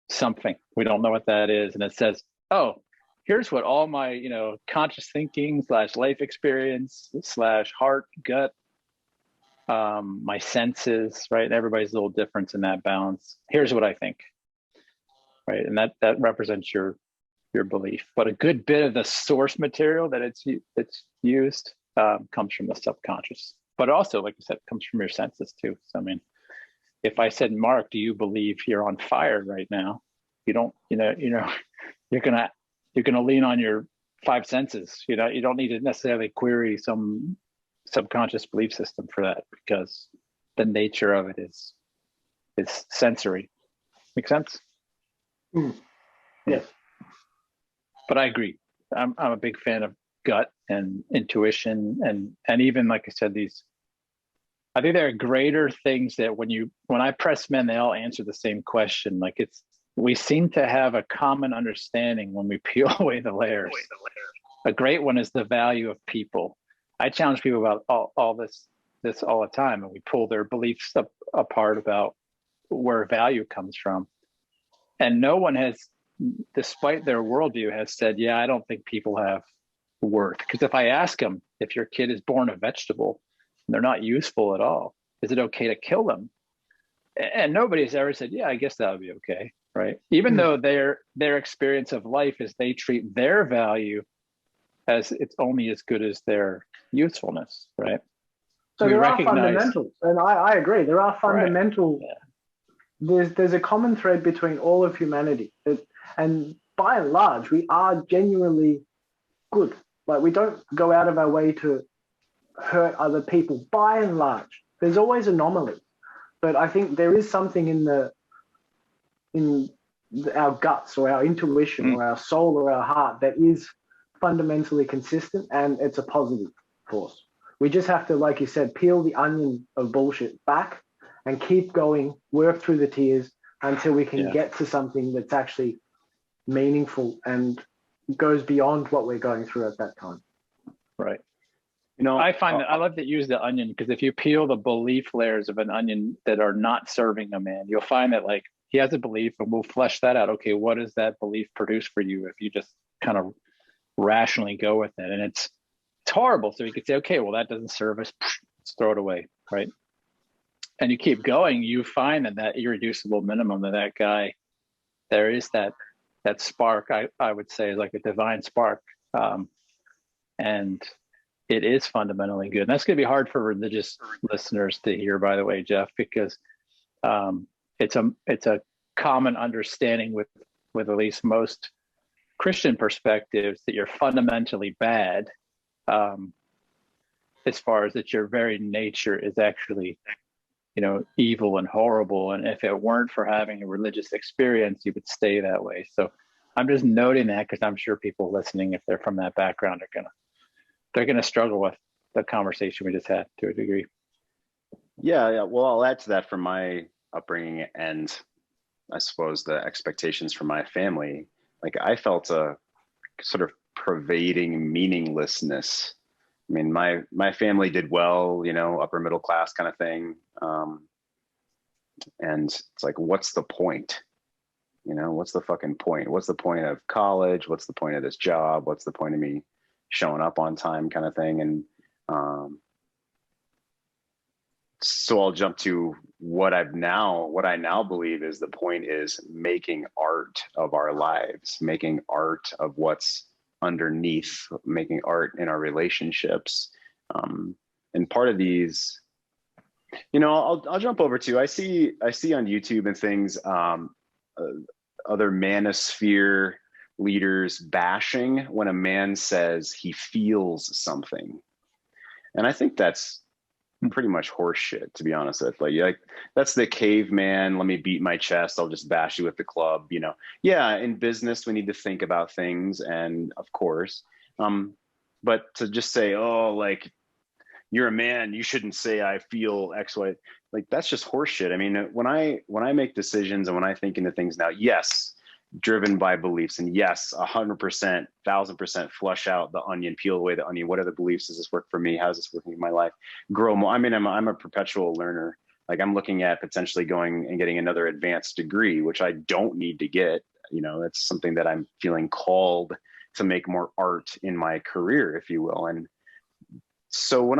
something. We don't know what that is. And it says, oh, here's what all my, conscious thinking / life experience / heart, gut, my senses, right? And everybody's a little different in that balance. Here's what I think, right? And that represents your belief. But a good bit of the source material that it's used comes from the subconscious. But also, like I said, comes from your senses too. So I mean, if I said, Mark, do you believe you're on fire right now? You don't, you're gonna lean on your five senses. You don't need to necessarily query some subconscious belief system for that, because the nature of it is sensory. Make sense? Yes. But I agree. I'm a big fan of gut and intuition, and even, like I said, I think there are greater things that when I press men, they all answer the same question. Like we seem to have a common understanding when we peel away the layers. A great one is the value of people. I challenge people about all this all the time, and we pull their beliefs apart about where value comes from. And no one has, despite their worldview, has said, yeah, I don't think people have worth. Because if I ask them, if your kid is born a vegetable and they're not useful at all, is it okay to kill them? And nobody's ever said, yeah, I guess that would be okay, right? Even though their experience of life is they treat their value as it's only as good as their usefulness, right? So there are fundamentals, and I agree. There are fundamental. Right. Yeah. There's a common thread between all of humanity, and by and large, we are genuinely good. Like, we don't go out of our way to hurt other people. By and large, there's always anomalies, but I think there is something in our guts or our intuition or our soul or our heart that is fundamentally consistent, and it's a positive force. We just have to, like you said, peel the onion of bullshit back and keep going, work through the tears until we can get to something that's actually meaningful and goes beyond what we're going through at that time. Right. I find that I love to use the onion, because if you peel the belief layers of an onion that are not serving a man, you'll find that, like, he has a belief, and we'll flesh that out. Okay, what does that belief produce for you if you just kind of rationally go with it? And it's horrible. So you could say, okay, well, that doesn't serve us. Let's throw it away, right? And you keep going, you find that irreducible minimum that guy, there is that spark, I would say, like a divine spark. And it is fundamentally good. And that's going to be hard for religious listeners to hear, by the way, Jeff, because it's a common understanding with at least most Christian perspectives that you're fundamentally bad, as far as that your very nature is actually, evil and horrible. And if it weren't for having a religious experience, you would stay that way. So I'm just noting that, because I'm sure people listening, if they're from that background, they're gonna struggle with the conversation we just had to a degree. Yeah. Well, I'll add to that from my upbringing and I suppose the expectations from my family. Like, I felt a sort of pervading meaninglessness. I mean, my family did well, upper middle class kind of thing. And it's like, what's the point? What's the fucking point? What's the point of college? What's the point of this job? What's the point of me showing up on time, kind of thing? And so I'll jump to what I now believe is the point is making art of our lives, making art of what's underneath, making art in our relationships. And part of these, I'll jump over to, I see on YouTube and things, other manosphere leaders bashing when a man says he feels something. And I think that's pretty much horse shit, to be honest with. Like that's the caveman, let me beat my chest, I'll just bash you with the club, you know. Yeah, in business we need to think about things, and of course, but to just say, oh, like, you're a man, you shouldn't say I feel X, Y, like that's just horseshit. I mean, when I make decisions and when I think into things now, yes, driven by beliefs, and yes, 100%, 1000% flush out the onion, peel away the onion. What are the beliefs? Does this work for me? How is this working in my life? Grow more. I mean, I'm a perpetual learner. Like, I'm looking at potentially going and getting another advanced degree, which I don't need to get. You know, it's something that I'm feeling called to make more art in my career, if you will. And so when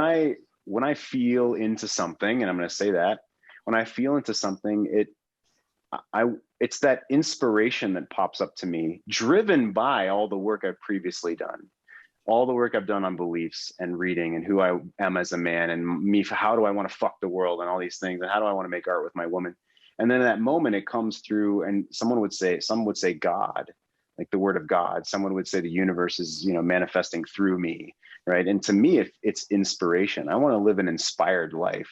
I feel into something, and I'm going to say that, when I feel into something, it's that inspiration that pops up to me, driven by all the work I've previously done, all the work I've done on beliefs and reading and who I am as a man, and me, how do I want to fuck the world and all these things, and how do I want to make art with my woman. And then in that moment it comes through, and some would say God, like the word of God. Someone would say the universe is, you know, manifesting through me, right? And to me, it's inspiration. I want to live an inspired life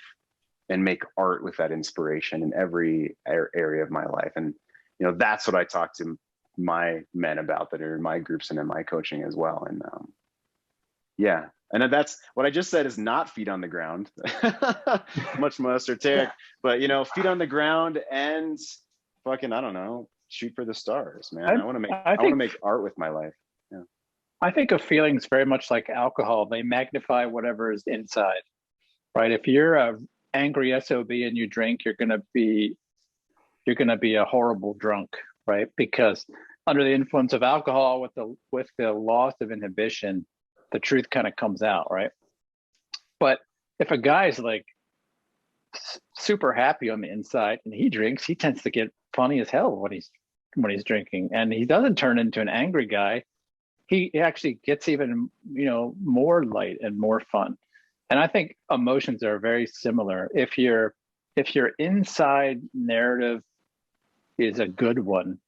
and make art with that inspiration in every area of my life. And, you know, that's what I talk to my men about that are in my groups and in my coaching as well. And yeah, and that's what I just said is not feet on the ground, much more esoteric, but, you know, feet on the ground and fucking, I don't know, shoot for the stars, man. I want to make art with my life. Yeah. I think of feelings very much like alcohol. They magnify whatever is inside, right? If you're a angry SOB and you drink, you're gonna be a horrible drunk, right? Because under the influence of alcohol, with the loss of inhibition, the truth kind of comes out, right? But if a guy's like super happy on the inside and he drinks, he tends to get funny as hell when he's drinking, and he doesn't turn into an angry guy. He actually gets even, you know, more light and more fun. And I think emotions are very similar. If your inside narrative is a good one,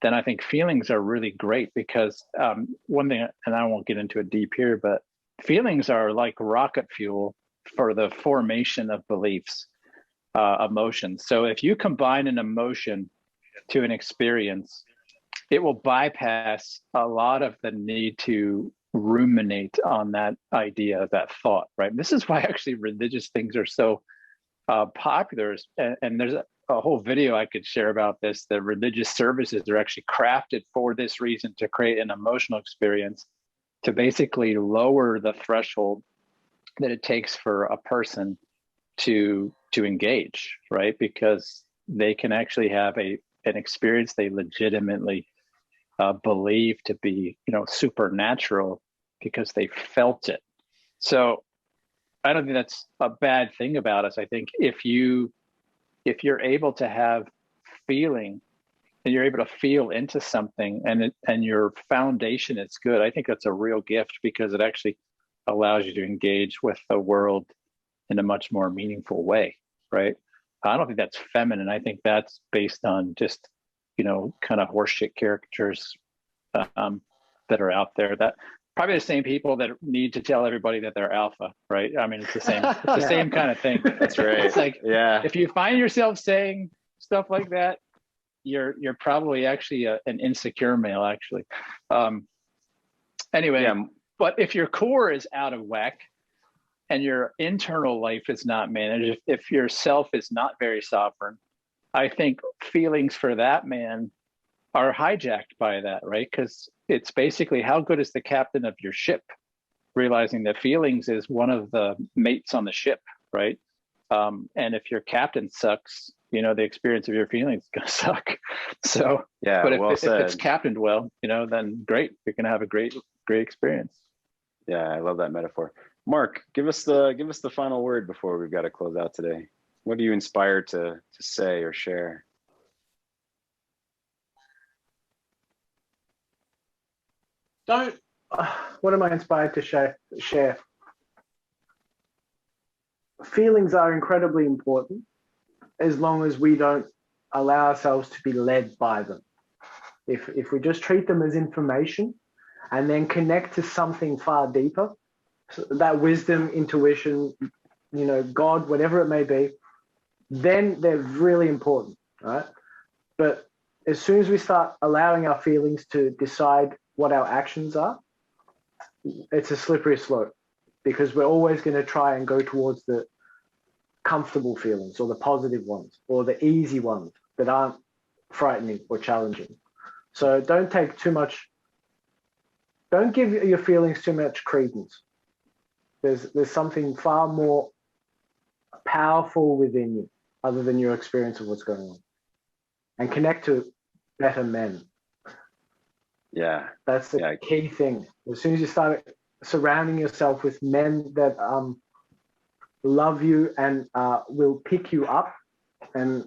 then I think feelings are really great, because one thing, and I won't get into it deep here, but feelings are like rocket fuel for the formation of beliefs, emotions. So if you combine an emotion to an experience, it will bypass a lot of the need to ruminate on that idea, that thought, right? This is why actually religious things are so popular. And there's a whole video I could share about this. The religious services are actually crafted for this reason, to create an emotional experience, to basically lower the threshold that it takes for a person to engage, right? Because they can actually have an experience they legitimately believe to be, you know, supernatural, because they felt it. So I don't think that's a bad thing about us. I think if you're able to have feeling, and you're able to feel into something, and your foundation is good, I think that's a real gift, because it actually allows you to engage with the world in a much more meaningful way, right? I don't think that's feminine. I think that's based on just, you know, kind of horseshit caricatures that are out there, that probably the same people that need to tell everybody that they're alpha, right? I mean, it's the same kind of thing. That's right. It's like, yeah, if you find yourself saying stuff like that, you're probably actually an insecure male, actually. Anyway, yeah. But if your core is out of whack and your internal life is not managed, if your self is not very sovereign, I think feelings for that man are hijacked by that, right? Because it's basically, how good is the captain of your ship, realizing that feelings is one of the mates on the ship, right? And if your captain sucks, you know, the experience of your feelings is going to suck. So, yeah, but if it's captained well, you know, then great, you're going to have a great experience. Yeah, I love that metaphor. Mark, give us the final word before we've got to close out today. What are you inspired to say or share? What am I inspired to share? Feelings are incredibly important, as long as we don't allow ourselves to be led by them. If we just treat them as information and then connect to something far deeper, so that wisdom, intuition, God, whatever it may be, then they're really important, right? But as soon as we start allowing our feelings to decide what our actions are, it's a slippery slope, because we're always going to try and go towards the comfortable feelings or the positive ones or the easy ones that aren't frightening or challenging. So don't give your feelings too much credence. There's something far more powerful within you other than your experience of what's going on. And connect to better men. Yeah. That's the key thing. As soon as you start surrounding yourself with men that love you and will pick you up and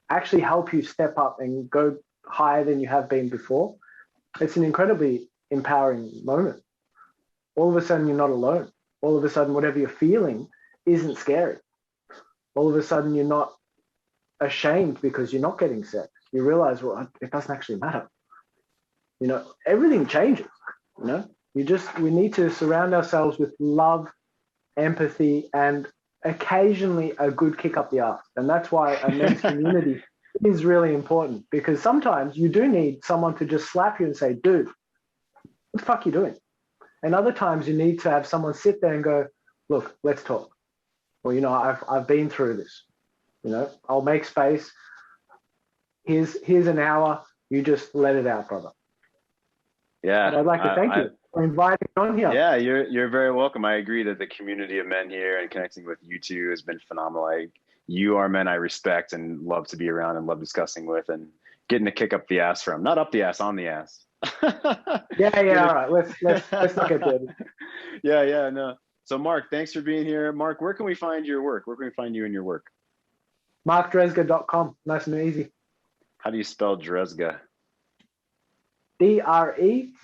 actually help you step up and go higher than you have been before, it's an incredibly empowering moment. All of a sudden, you're not alone. All of a sudden, whatever you're feeling isn't scary. All of a sudden, you're not ashamed because you're not getting sex. You realize, well, it doesn't actually matter. Everything changes. We need to surround ourselves with love, empathy, and occasionally a good kick up the arse. And that's why a men's community is really important, because sometimes you do need someone to just slap you and say, dude, what the fuck are you doing? And other times you need to have someone sit there and go, look, let's talk. Well, I've been through this. I'll make space. Here's an hour. You just let it out, brother. Yeah. And I'd like to thank you for inviting me on here. Yeah, you're very welcome. I agree that the community of men here and connecting with you two has been phenomenal. You are men I respect and love to be around and love discussing with and getting to kick up the ass from. Not up the ass, on the ass. Yeah. All right. Let's not get dirty. Yeah. No. So, Mark, thanks for being here. Mark, where can we find your work? Where can we find you and your work? markdresga.com. Nice and easy. How do you spell Dresga? Drezga.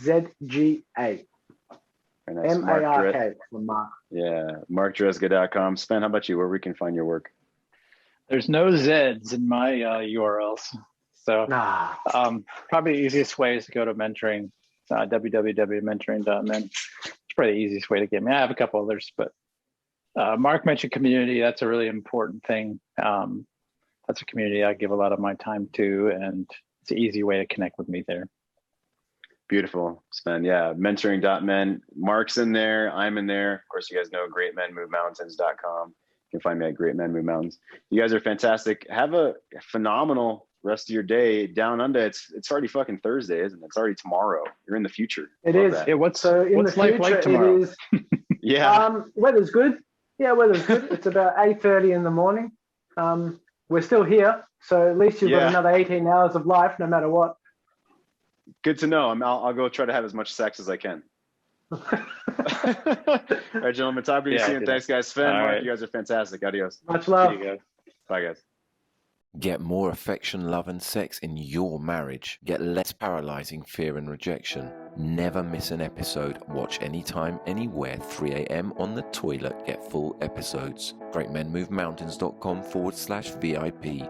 Very nice. Mark for Mark. Yeah, markdresga.com. Sven, how about you? Where we can find your work? There's no Zs in my URLs. So probably the easiest way is to go to mentoring, www.mentoring.men. It's probably the easiest way to get me. I have a couple others, but Mark mentioned community. That's a really important thing. That's a community I give a lot of my time to, and it's an easy way to connect with me there. Beautiful, Sven. Yeah, mentoring.men. Mark's in there. I'm in there. Of course, you guys know greatmenmovemountains.com. You can find me at Great Men Move Mountains. You guys are fantastic. Have a phenomenal rest of your day down under. It's already fucking Thursday, isn't it? It's already tomorrow. You're in the future. It is. Yeah, what's life future, like tomorrow? It is. Yeah. Weather's good. Yeah, weather's good. It's about 8:30 in the morning. We're still here, so at least you've got another 18 hours of life, no matter what. Good to know. I'll go try to have as much sex as I can. All right, gentlemen. Talk to you soon. Thanks, guys. Sven, Mark, you guys are fantastic. Adios. Much love. Bye, guys. Get more affection, love, and sex in your marriage. Get less paralyzing fear and rejection. Never miss an episode. Watch anytime, anywhere, 3 a.m. on the toilet. Get full episodes. GreatMenMoveMountains.com/VIP.